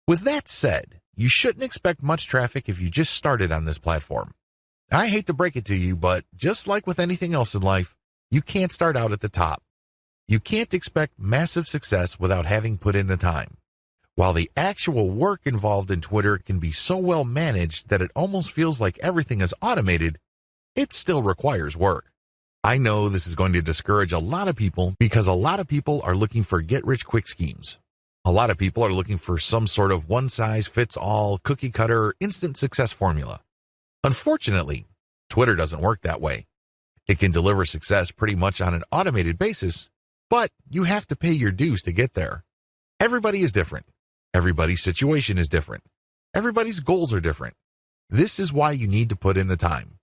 With that said, you shouldn't expect much traffic if you just started on this platform. I hate to break it to you, but just like with anything else in life, you can't start out at the top. You can't expect massive success without having put in the time. While the actual work involved in Twitter can be so well managed that it almost feels like everything is automated, it still requires work. I know this is going to discourage a lot of people because a lot of people are looking for get-rich-quick schemes. A lot of people are looking for some sort of one-size-fits-all, cookie-cutter, instant success formula. Unfortunately, Twitter doesn't work that way. It can deliver success pretty much on an automated basis, but you have to pay your dues to get there. Everybody is different. Everybody's situation is different. Everybody's goals are different. This is why you need to put in the time.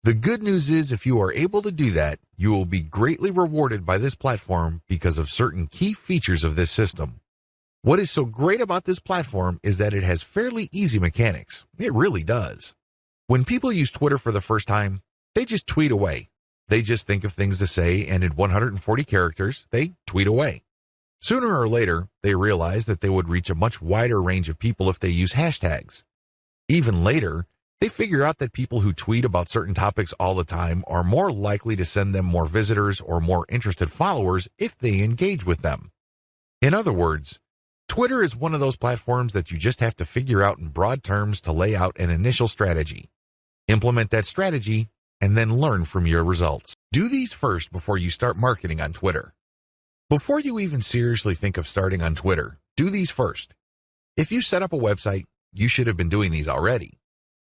The good news is if you are able to do that, you will be greatly rewarded by this platform because of certain key features of this system. What is so great about this platform is that it has fairly easy mechanics. It really does. When people use Twitter for the first time, they just tweet away. They just think of things to say, and in 140 characters, they tweet away. Sooner or later, they realize that they would reach a much wider range of people if they use hashtags. Even later, they figure out that people who tweet about certain topics all the time are more likely to send them more visitors or more interested followers if they engage with them. In other words, Twitter is one of those platforms that you just have to figure out in broad terms to lay out an initial strategy. Implement that strategy, and then learn from your results. Do these first before you start marketing on Twitter. Before you even seriously think of starting on Twitter, do these first. If you set up a website, you should have been doing these already.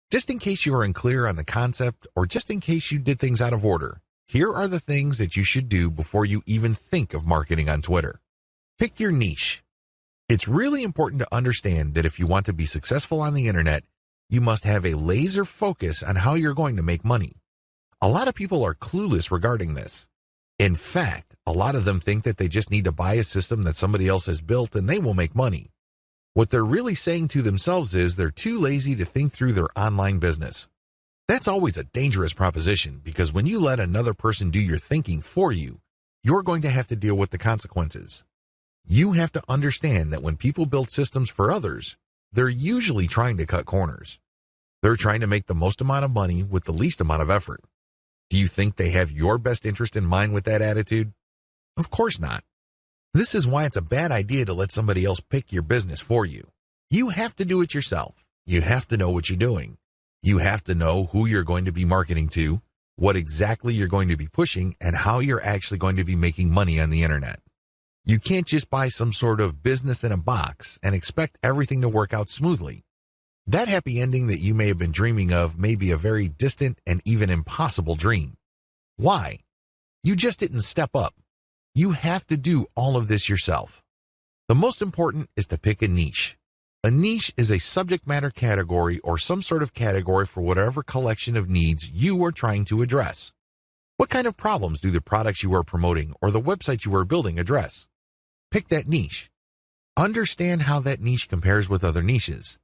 Just in case you are unclear on the concept or just in case you did things out of order, here are the things that you should do before you even think of marketing on Twitter. Pick your niche. It's really important to understand that if you want to be successful on the internet, you must have a laser focus on how you're going to make money. A lot of people are clueless regarding this. In fact, a lot of them think that they just need to buy a system that somebody else has built and they will make money. What they're really saying to themselves is they're too lazy to think through their online business. That's always a dangerous proposition because when you let another person do your thinking for you, you're going to have to deal with the consequences. You have to understand that when people build systems for others, they're usually trying to cut corners. They're trying to make the most amount of money with the least amount of effort. Do you think they have your best interest in mind with that attitude? Of course not. This is why it's a bad idea to let somebody else pick your business for you. You have to do it yourself. You have to know what you're doing. You have to know who you're going to be marketing to, what exactly you're going to be pushing, and how you're actually going to be making money on the internet. You can't just buy some sort of business in a box and expect everything to work out smoothly. That happy ending that you may have been dreaming of may be a very distant and even impossible dream. Why? You just didn't step up. You have to do all of this yourself. The most important is to pick a niche. A niche is a subject matter category or some sort of category for whatever collection of needs you are trying to address. What kind of problems do the products you are promoting or the website you are building address? Pick that niche. Understand how that niche compares with other niches.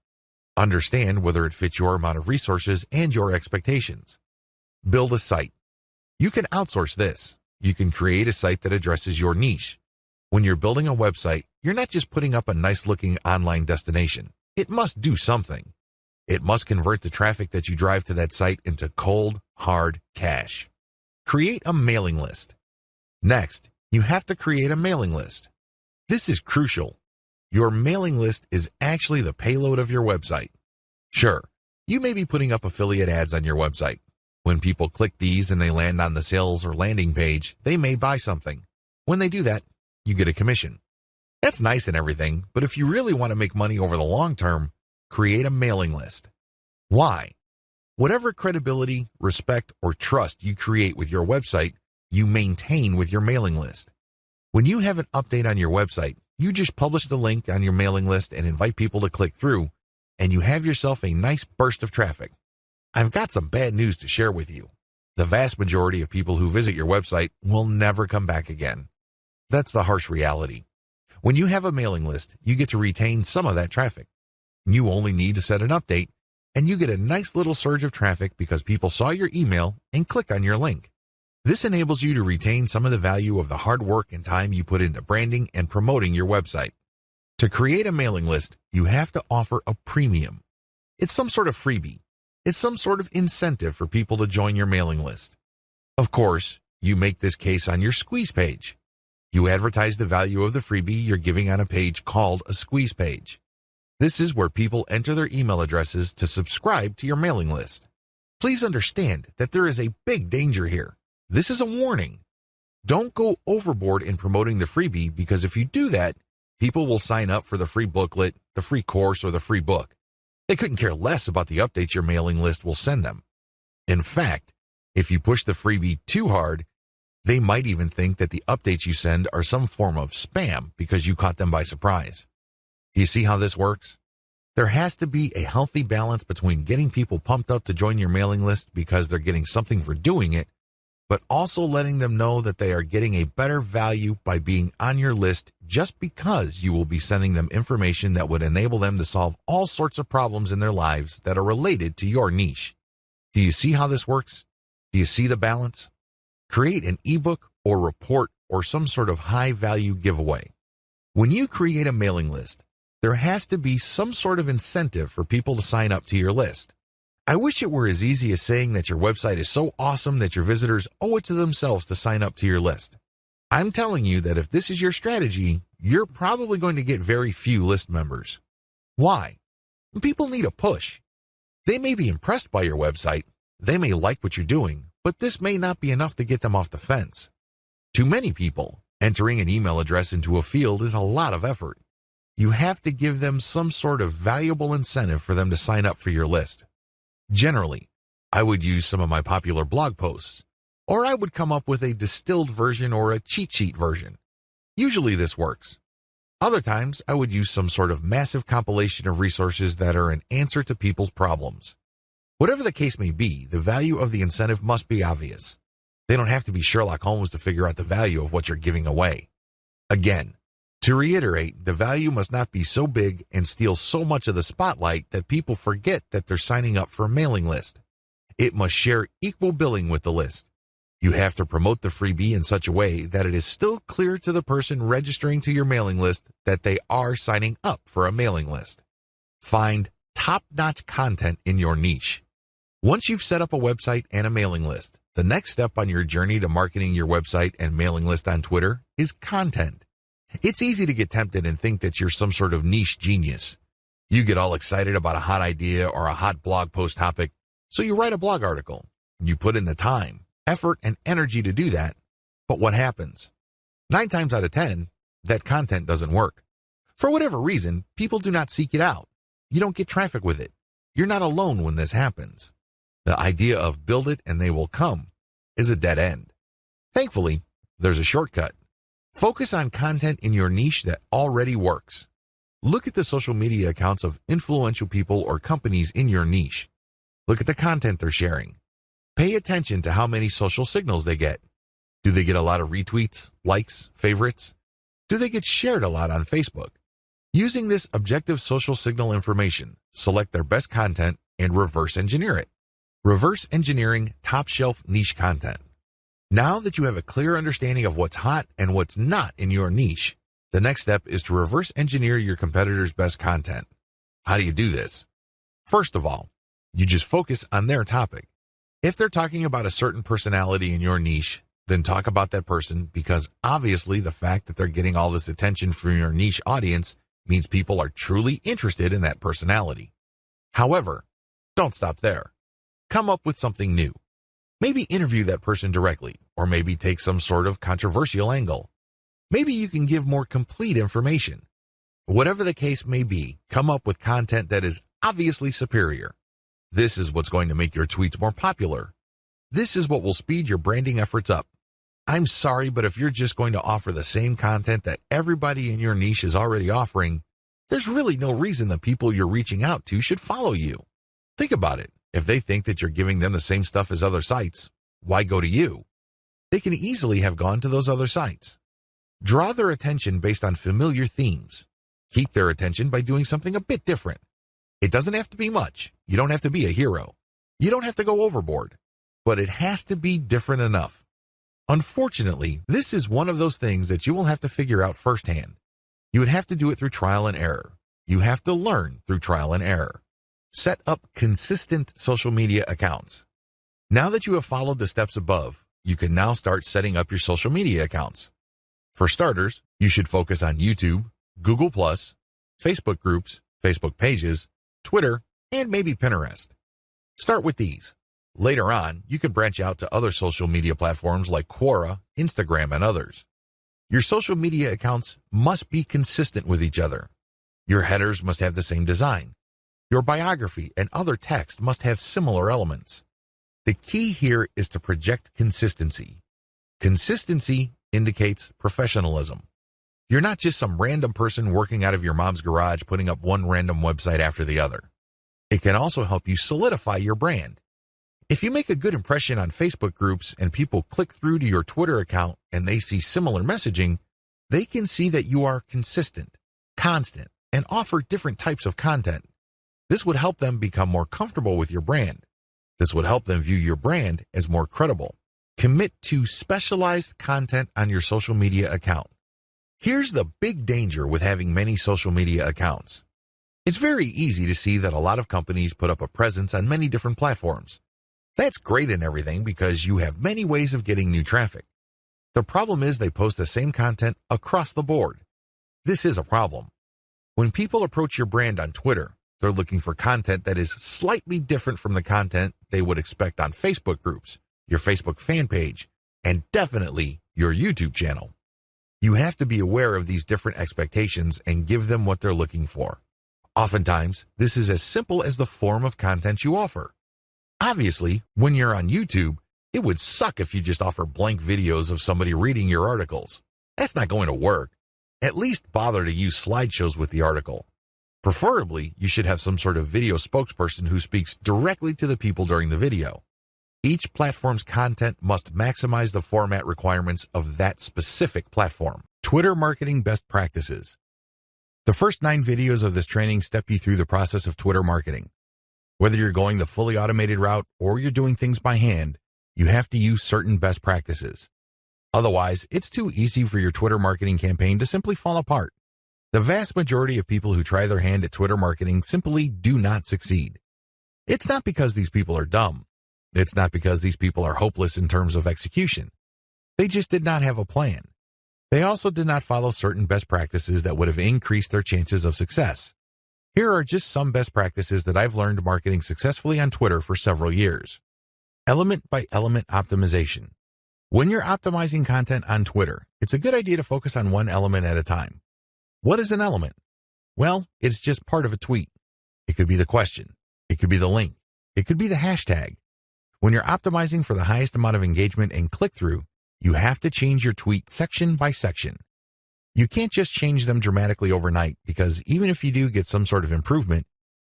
Understand whether it fits your amount of resources and your expectations. Build a site. You can outsource this. You can create a site that addresses your niche. When you're building a website, you're not just putting up a nice-looking online destination. It must do something. It must convert the traffic that you drive to that site into cold, hard cash. Create a mailing list. Next, you have to create a mailing list. This is crucial. Your mailing list is actually the payload of your website. Sure, you may be putting up affiliate ads on your website. When people click these and they land on the sales or landing page, they may buy something. When they do that, you get a commission. That's nice and everything, but if you really want to make money over the long term, create a mailing list. Why? Whatever credibility, respect, or trust you create with your website, you maintain with your mailing list. When you have an update on your website, you just publish the link on your mailing list and invite people to click through, and you have yourself a nice burst of traffic. I've got some bad news to share with you. The vast majority of people who visit your website will never come back again. That's the harsh reality. When you have a mailing list, you get to retain some of that traffic. You only need to set an update, and you get a nice little surge of traffic because people saw your email and clicked on your link. This enables you to retain some of the value of the hard work and time you put into branding and promoting your website. To create a mailing list, you have to offer a premium. It's some sort of freebie. It's some sort of incentive for people to join your mailing list. Of course, you make this case on your squeeze page. You advertise the value of the freebie you're giving on a page called a squeeze page. This is where people enter their email addresses to subscribe to your mailing list. Please understand that there is a big danger here. This is a warning. Don't go overboard in promoting the freebie because if you do that, people will sign up for the free booklet, the free course, or the free book. They couldn't care less about the updates your mailing list will send them. In fact, if you push the freebie too hard, they might even think that the updates you send are some form of spam because you caught them by surprise. Do you see how this works? There has to be a healthy balance between getting people pumped up to join your mailing list because they're getting something for doing it, but also letting them know that they are getting a better value by being on your list just because you will be sending them information that would enable them to solve all sorts of problems in their lives that are related to your niche. Do you see how this works? Do you see the balance? Create an ebook or report or some sort of high-value giveaway. When you create a mailing list, there has to be some sort of incentive for people to sign up to your list. I wish it were as easy as saying that your website is so awesome that your visitors owe it to themselves to sign up to your list. I'm telling you that if this is your strategy, you're probably going to get very few list members. Why? People need a push. They may be impressed by your website, they may like what you're doing, but this may not be enough to get them off the fence. To many people, entering an email address into a field is a lot of effort. You have to give them some sort of valuable incentive for them to sign up for your list. Generally, I would use some of my popular blog posts, or I would come up with a distilled version or a cheat sheet version. Usually this works. Other times, I would use some sort of massive compilation of resources that are an answer to people's problems. Whatever the case may be, the value of the incentive must be obvious. They don't have to be Sherlock Holmes to figure out the value of what you're giving away. Again, to reiterate, the value must not be so big and steal so much of the spotlight that people forget that they're signing up for a mailing list. It must share equal billing with the list. You have to promote the freebie in such a way that it is still clear to the person registering to your mailing list that they are signing up for a mailing list. Find top-notch content in your niche. Once you've set up a website and a mailing list, the next step on your journey to marketing your website and mailing list on Twitter is content. It's easy to get tempted and think that you're some sort of niche genius. You get all excited about a hot idea or a hot blog post topic, so you write a blog article. You put in the time, effort, and energy to do that, but what happens? 9 times out of 10, that content doesn't work. For whatever reason, people do not seek it out. You don't get traffic with it. You're not alone when this happens. The idea of build it and they will come is a dead end. Thankfully, there's a shortcut. Focus on content in your niche that already works. Look at the social media accounts of influential people or companies in your niche. Look at the content they're sharing. Pay attention to how many social signals they get. Do they get a lot of retweets, likes, favorites? Do they get shared a lot on Facebook? Using this objective social signal information, select their best content and reverse engineer it. Reverse engineering top-shelf niche content. Now that you have a clear understanding of what's hot and what's not in your niche, the next step is to reverse engineer your competitors' best content. How do you do this? First of all, you just focus on their topic. If they're talking about a certain personality in your niche, then talk about that person, because obviously the fact that they're getting all this attention from your niche audience means people are truly interested in that personality. However, don't stop there. Come up with something new. Maybe interview that person directly, or maybe take some sort of controversial angle. Maybe you can give more complete information. Whatever the case may be, come up with content that is obviously superior. This is what's going to make your tweets more popular. This is what will speed your branding efforts up. I'm sorry, but if you're just going to offer the same content that everybody in your niche is already offering, there's really no reason the people you're reaching out to should follow you. Think about it. If they think that you're giving them the same stuff as other sites, why go to you? They can easily have gone to those other sites. Draw their attention based on familiar themes. Keep their attention by doing something a bit different. It doesn't have to be much. You don't have to be a hero. You don't have to go overboard. But it has to be different enough. Unfortunately, this is one of those things that you will have to figure out firsthand. You would have to do it through trial and error. You have to learn through trial and error. Set up consistent social media accounts. Now that you have followed the steps above, you can now start setting up your social media accounts. For starters, you should focus on YouTube, Google+, Facebook groups, Facebook pages, Twitter, and maybe Pinterest. Start with these. Later on, you can branch out to other social media platforms like Quora, Instagram, and others. Your social media accounts must be consistent with each other. Your headers must have the same design. Your biography and other text must have similar elements. The key here is to project consistency. Consistency indicates professionalism. You're not just some random person working out of your mom's garage putting up one random website after the other. It can also help you solidify your brand. If you make a good impression on Facebook groups and people click through to your Twitter account and they see similar messaging, they can see that you are consistent, constant, and offer different types of content. This would help them become more comfortable with your brand. This would help them view your brand as more credible. Commit to specialized content on your social media account. Here's the big danger with having many social media accounts. It's very easy to see that a lot of companies put up a presence on many different platforms. That's great and everything because you have many ways of getting new traffic. The problem is they post the same content across the board. This is a problem. When people approach your brand on Twitter, they're looking for content that is slightly different from the content they would expect on Facebook groups, your Facebook fan page, and definitely your YouTube channel. You have to be aware of these different expectations and give them what they're looking for. Oftentimes, this is as simple as the form of content you offer. Obviously, when you're on YouTube, it would suck if you just offer blank videos of somebody reading your articles. That's not going to work. At least bother to use slideshows with the article. Preferably, you should have some sort of video spokesperson who speaks directly to the people during the video. Each platform's content must maximize the format requirements of that specific platform. Twitter marketing best practices. The first 9 videos of this training step you through the process of Twitter marketing. Whether you're going the fully automated route or you're doing things by hand, You have to use certain best practices. Otherwise, it's too easy for your Twitter marketing campaign to simply fall apart. The vast majority of people who try their hand at Twitter marketing simply do not succeed. It's not because these people are dumb. It's not because these people are hopeless in terms of execution. They just did not have a plan. They also did not follow certain best practices that would have increased their chances of success. Here are just some best practices that I've learned marketing successfully on Twitter for several years. Element by element optimization. When you're optimizing content on Twitter, it's a good idea to focus on one element at a time. What is an element? Well, it's just part of a tweet. It could be the question. It could be the link. It could be the hashtag. When you're optimizing for the highest amount of engagement and click-through, you have to change your tweet section by section. You can't just change them dramatically overnight because even if you do get some sort of improvement,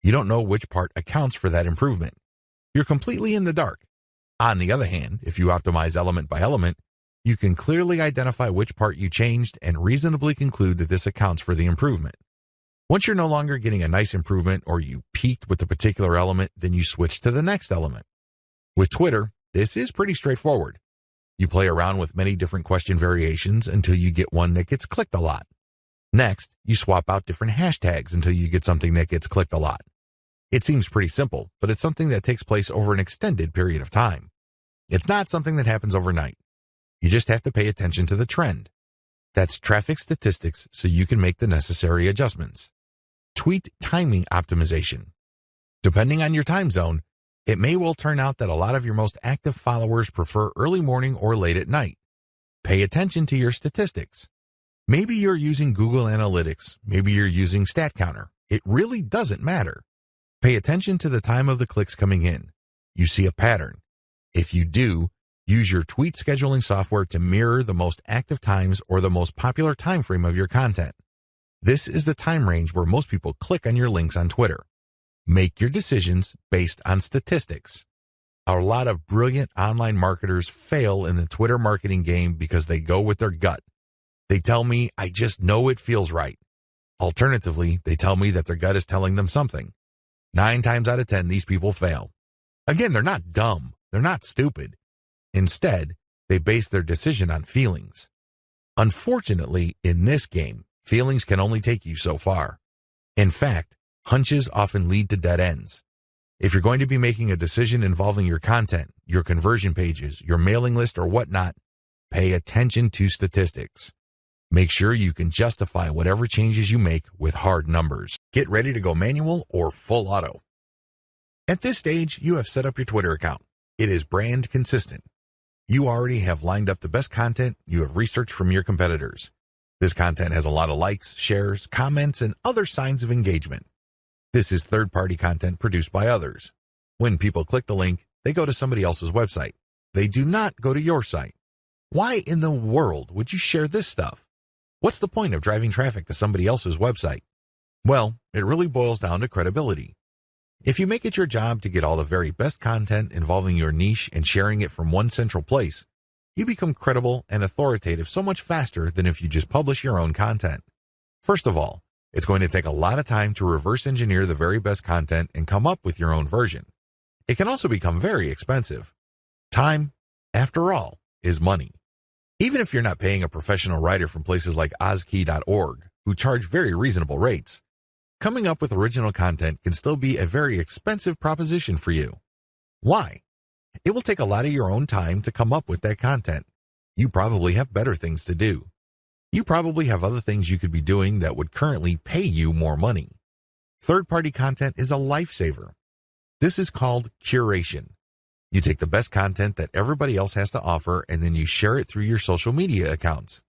you don't know which part accounts for that improvement. You're completely in the dark. On the other hand, if you optimize element by element, you can clearly identify which part you changed and reasonably conclude that this accounts for the improvement. Once you're no longer getting a nice improvement or you peaked with a particular element, then you switch to the next element. With Twitter, this is pretty straightforward. You play around with many different question variations until you get one that gets clicked a lot. Next, you swap out different hashtags until you get something that gets clicked a lot. It seems pretty simple, but it's something that takes place over an extended period of time. It's not something that happens overnight. You just have to pay attention to the trend. That's traffic statistics so you can make the necessary adjustments. Tweet timing optimization. Depending on your time zone, it may well turn out that a lot of your most active followers prefer early morning or late at night. Pay attention to your statistics. Maybe you're using Google Analytics. Maybe you're using StatCounter. It really doesn't matter. Pay attention to the time of the clicks coming in. You see a pattern. If you do, use your tweet scheduling software to mirror the most active times or the most popular time frame of your content. This is the time range where most people click on your links on Twitter. Make your decisions based on statistics. A lot of brilliant online marketers fail in the Twitter marketing game because they go with their gut. They tell me, I just know it feels right. Alternatively, they tell me that their gut is telling them something. 9 times out of 10, these people fail. Again, they're not dumb. They're not stupid. Instead, they base their decision on feelings. Unfortunately, in this game, feelings can only take you so far. In fact, hunches often lead to dead ends. If you're going to be making a decision involving your content, your conversion pages, your mailing list, or whatnot, pay attention to statistics. Make sure you can justify whatever changes you make with hard numbers. Get ready to go manual or full auto. At this stage, you have set up your Twitter account. It is brand consistent. You already have lined up the best content you have researched from your competitors. This content has a lot of likes, shares, comments, and other signs of engagement. This is third-party content produced by others. When people click the link, they go to somebody else's website. They do not go to your site. Why in the world would you share this stuff? What's the point of driving traffic to somebody else's website? Well, it really boils down to credibility. If you make it your job to get all the very best content involving your niche and sharing it from one central place, you become credible and authoritative so much faster than if you just publish your own content. First of all, it's going to take a lot of time to reverse engineer the very best content and come up with your own version. It can also become very expensive. Time, after all, is money. Even if you're not paying a professional writer from places like Ozkey.org, who charge very reasonable rates, coming up with original content can still be a very expensive proposition for you. Why? It will take a lot of your own time to come up with that content. You probably have better things to do. You probably have other things you could be doing that would currently pay you more money. Third-party content is a lifesaver. This is called curation. You take the best content that everybody else has to offer and then you share it through your social media accounts.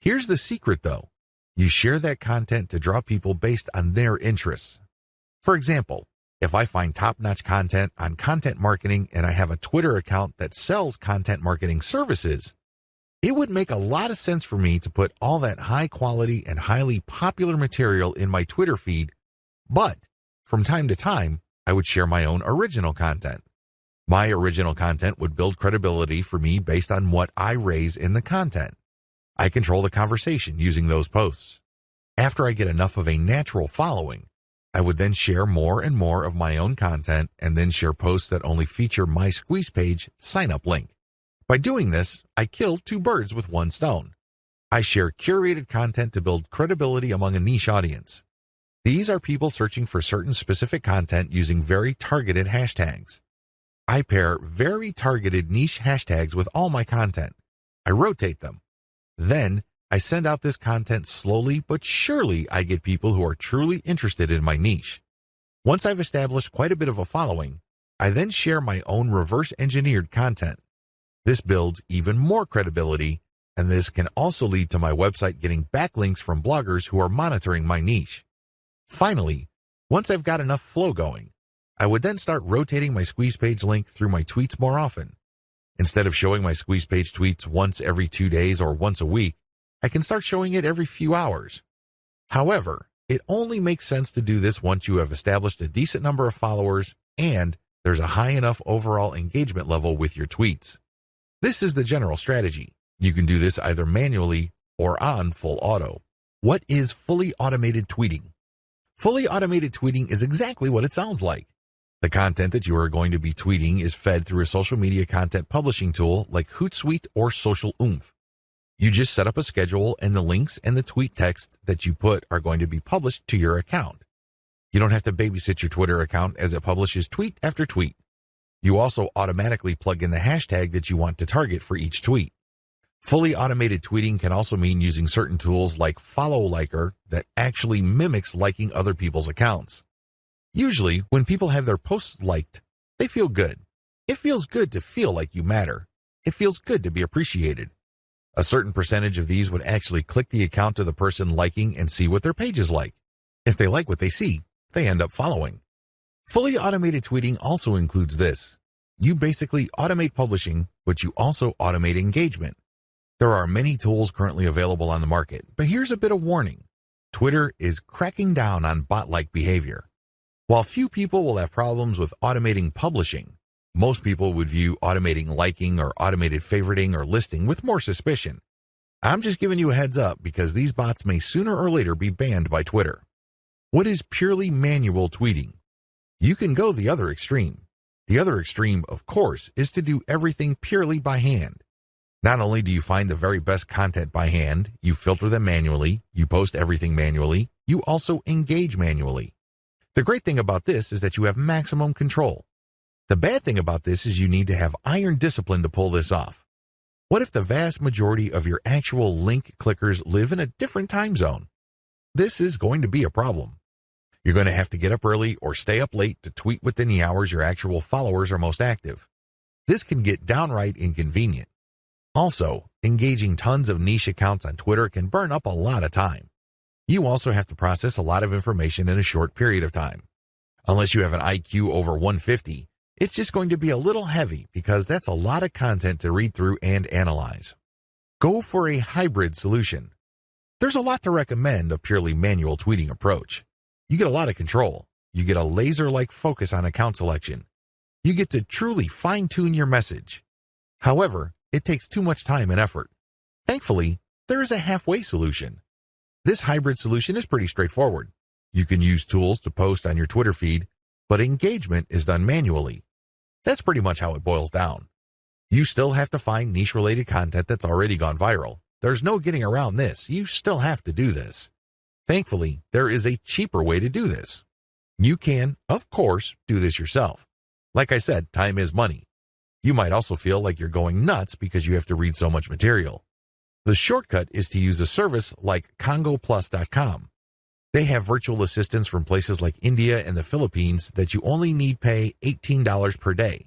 Here's the secret though. You share that content to draw people based on their interests. For example, if I find top-notch content on content marketing and I have a Twitter account that sells content marketing services, it would make a lot of sense for me to put all that high-quality and highly popular material in my Twitter feed, but from time to time, I would share my own original content. My original content would build credibility for me based on what I raise in the content. I control the conversation using those posts. After I get enough of a natural following, I would then share more and more of my own content and then share posts that only feature my Squeeze page sign-up link. By doing this, I kill two birds with one stone. I share curated content to build credibility among a niche audience. These are people searching for certain specific content using very targeted hashtags. I pair very targeted niche hashtags with all my content. I rotate them. Then, I send out this content slowly but surely. I get people who are truly interested in my niche. Once I've established quite a bit of a following, I then share my own reverse-engineered content. This builds even more credibility, and this can also lead to my website getting backlinks from bloggers who are monitoring my niche. Finally, once I've got enough flow going, I would then start rotating my Squeeze page link through my tweets more often. Instead of showing my Squeeze page tweets once every 2 days or once a week, I can start showing it every few hours. However, it only makes sense to do this once you have established a decent number of followers and there's a high enough overall engagement level with your tweets. This is the general strategy. You can do this either manually or on full auto. What is fully automated tweeting? Fully automated tweeting is exactly what it sounds like. The content that you are going to be tweeting is fed through a social media content publishing tool like Hootsuite or Social Oomph. You just set up a schedule and the links and the tweet text that you put are going to be published to your account. You don't have to babysit your Twitter account as it publishes tweet after tweet. You also automatically plug in the hashtag that you want to target for each tweet. Fully automated tweeting can also mean using certain tools like Follow Liker that actually mimics liking other people's accounts. Usually, when people have their posts liked, they feel good. It feels good to feel like you matter. It feels good to be appreciated. A certain percentage of these would actually click the account of the person liking and see what their page is like. If they like what they see, they end up following. Fully automated tweeting also includes this. You basically automate publishing, but you also automate engagement. There are many tools currently available on the market, but here's a bit of warning. Twitter is cracking down on bot-like behavior. While few people will have problems with automating publishing, most people would view automating liking or automated favoriting or listing with more suspicion. I'm just giving you a heads up because these bots may sooner or later be banned by Twitter. What is purely manual tweeting? You can go the other extreme. The other extreme, of course, is to do everything purely by hand. Not only do you find the very best content by hand, you filter them manually, you post everything manually, you also engage manually. The great thing about this is that you have maximum control. The bad thing about this is you need to have iron discipline to pull this off. What if the vast majority of your actual link clickers live in a different time zone? This is going to be a problem. You're going to have to get up early or stay up late to tweet within the hours your actual followers are most active. This can get downright inconvenient. Also, engaging tons of niche accounts on Twitter can burn up a lot of time. You also have to process a lot of information in a short period of time. Unless you have an IQ over 150, it's just going to be a little heavy because that's a lot of content to read through and analyze. Go for a hybrid solution. There's a lot to recommend a purely manual tweeting approach. You get a lot of control. You get a laser-like focus on account selection. You get to truly fine-tune your message. However, it takes too much time and effort. Thankfully, there is a halfway solution. This hybrid solution is pretty straightforward. You can use tools to post on your Twitter feed, but engagement is done manually. That's pretty much how it boils down. You still have to find niche-related content that's already gone viral. There's no getting around this. You still have to do this. Thankfully, there is a cheaper way to do this. You can, of course, do this yourself. Like I said, time is money. You might also feel like you're going nuts because you have to read so much material. The shortcut is to use a service like CongoPlus.com. They have virtual assistants from places like India and the Philippines that you only need pay $18 per day.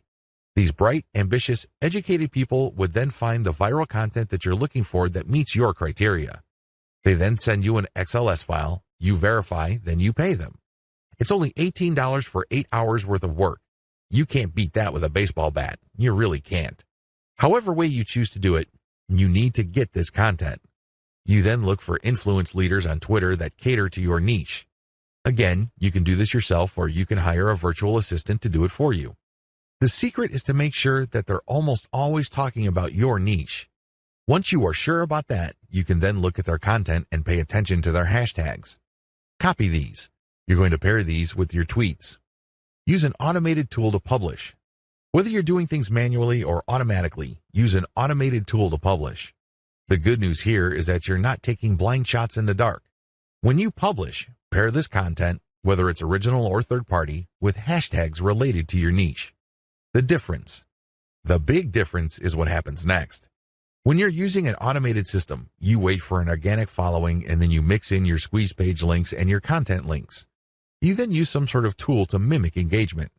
These bright, ambitious, educated people would then find the viral content that you're looking for that meets your criteria. They then send you an XLS file, you verify, then you pay them. It's only $18 for 8 hours worth of work. You can't beat that with a baseball bat. You really can't. However way you choose to do it, you need to get this content. You then look for influence leaders on Twitter that cater to your niche. Again, you can do this yourself or you can hire a virtual assistant to do it for you. The secret is to make sure that they're almost always talking about your niche. Once you are sure about that, you can then look at their content and pay attention to their hashtags. Copy these. You're going to pair these with your tweets. Use an automated tool to publish. Whether you're doing things manually or automatically, use an automated tool to publish. The good news here is that you're not taking blind shots in the dark. When you publish, pair this content, whether it's original or third-party, with hashtags related to your niche. The big difference is what happens next. When you're using an automated system, you wait for an organic following and then you mix in your squeeze page links and your content links. You then use some sort of tool to mimic engagement.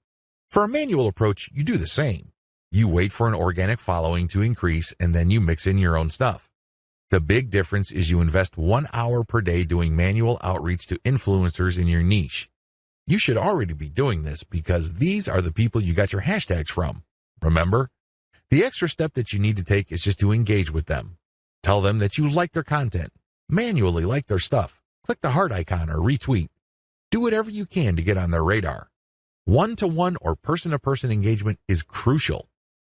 For a manual approach, you do the same. You wait for an organic following to increase and then you mix in your own stuff. The big difference is you invest 1 hour per day doing manual outreach to influencers in your niche. You should already be doing this because these are the people you got your hashtags from. Remember? The extra step that you need to take is just to engage with them. Tell them that you like their content. Manually like their stuff. Click the heart icon or retweet. Do whatever you can to get on their radar. One-to-one or person-to-person engagement is crucial.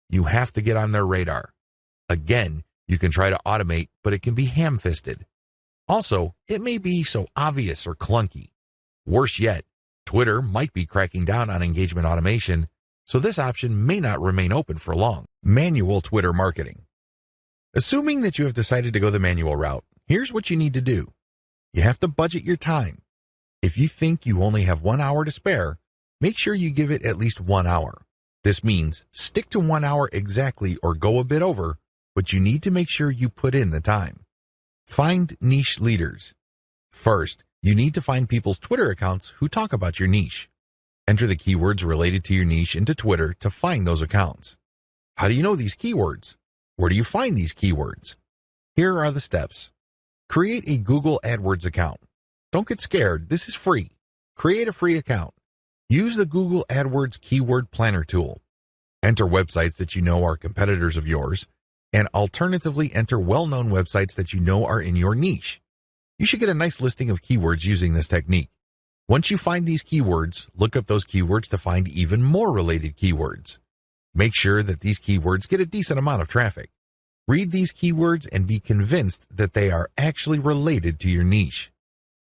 You have to get on their radar. Again, you can try to automate, but it can be ham-fisted. Also, it may be so obvious or clunky. Worse yet, Twitter might be cracking down on engagement automation, so this option may not remain open for long. Manual Twitter marketing. Assuming that you have decided to go the manual route, here's what you need to do. You have to budget your time. If you think you only have 1 hour to spare, make sure you give it at least 1 hour. This means stick to 1 hour exactly or go a bit over, but you need to make sure you put in the time. Find niche leaders. First, you need to find people's Twitter accounts who talk about your niche. Enter the keywords related to your niche into Twitter to find those accounts. How do you know these keywords? Where do you find these keywords? Here are the steps. Create a Google AdWords account. Don't get scared, this is free. Create a free account. Use the Google AdWords Keyword Planner tool. Enter websites that you know are competitors of yours, and alternatively enter well-known websites that you know are in your niche. You should get a nice listing of keywords using this technique. Once you find these keywords, look up those keywords to find even more related keywords. Make sure that these keywords get a decent amount of traffic. Read these keywords and be convinced that they are actually related to your niche.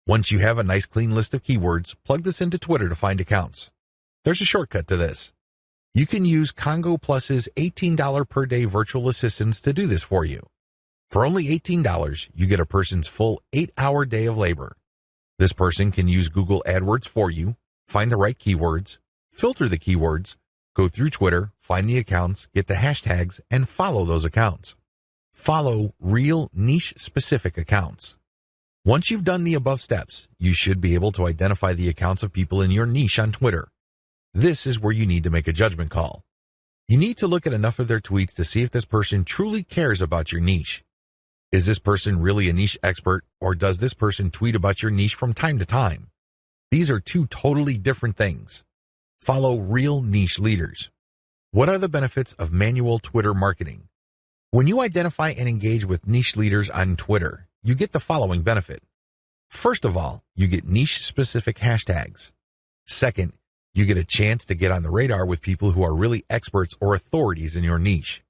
Once you have a nice clean list of keywords, plug this into Twitter to find accounts. There's a shortcut to this. You can use Congo Plus's $18 per day virtual assistants to do this for you. For only $18, you get a person's full 8-hour day of labor. This person can use Google AdWords for you, find the right keywords, filter the keywords, go through Twitter, find the accounts, get the hashtags, and follow those accounts. Follow real niche-specific accounts. Once you've done the above steps, you should be able to identify the accounts of people in your niche on Twitter. This is where you need to make a judgment call. You need to look at enough of their tweets to see if this person truly cares about your niche. Is this person really a niche expert, or does this person tweet about your niche from time to time? These are two totally different things. Follow real niche leaders. What are the benefits of manual Twitter marketing? When you identify and engage with niche leaders on Twitter, you get the following benefit. First of all, you get niche-specific hashtags. Second, you get a chance to get on the radar with people who are really experts or authorities in your niche.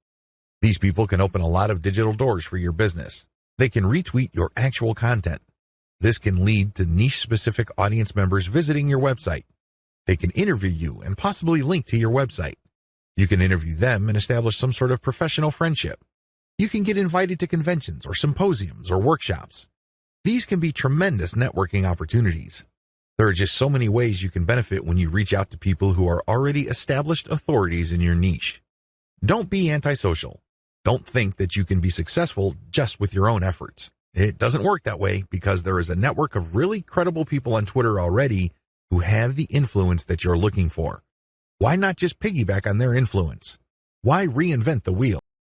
These people can open a lot of digital doors for your business. They can retweet your actual content. This can lead to niche-specific audience members visiting your website. They can interview you and possibly link to your website. You can interview them and establish some sort of professional friendship. You can get invited to conventions or symposiums or workshops. These can be tremendous networking opportunities. There are just so many ways you can benefit when you reach out to people who are already established authorities in your niche. Don't be antisocial. Don't think that you can be successful just with your own efforts. It doesn't work that way because there is a network of really credible people on Twitter already who have the influence that you're looking for. Why not just piggyback on their influence? Why reinvent the wheel?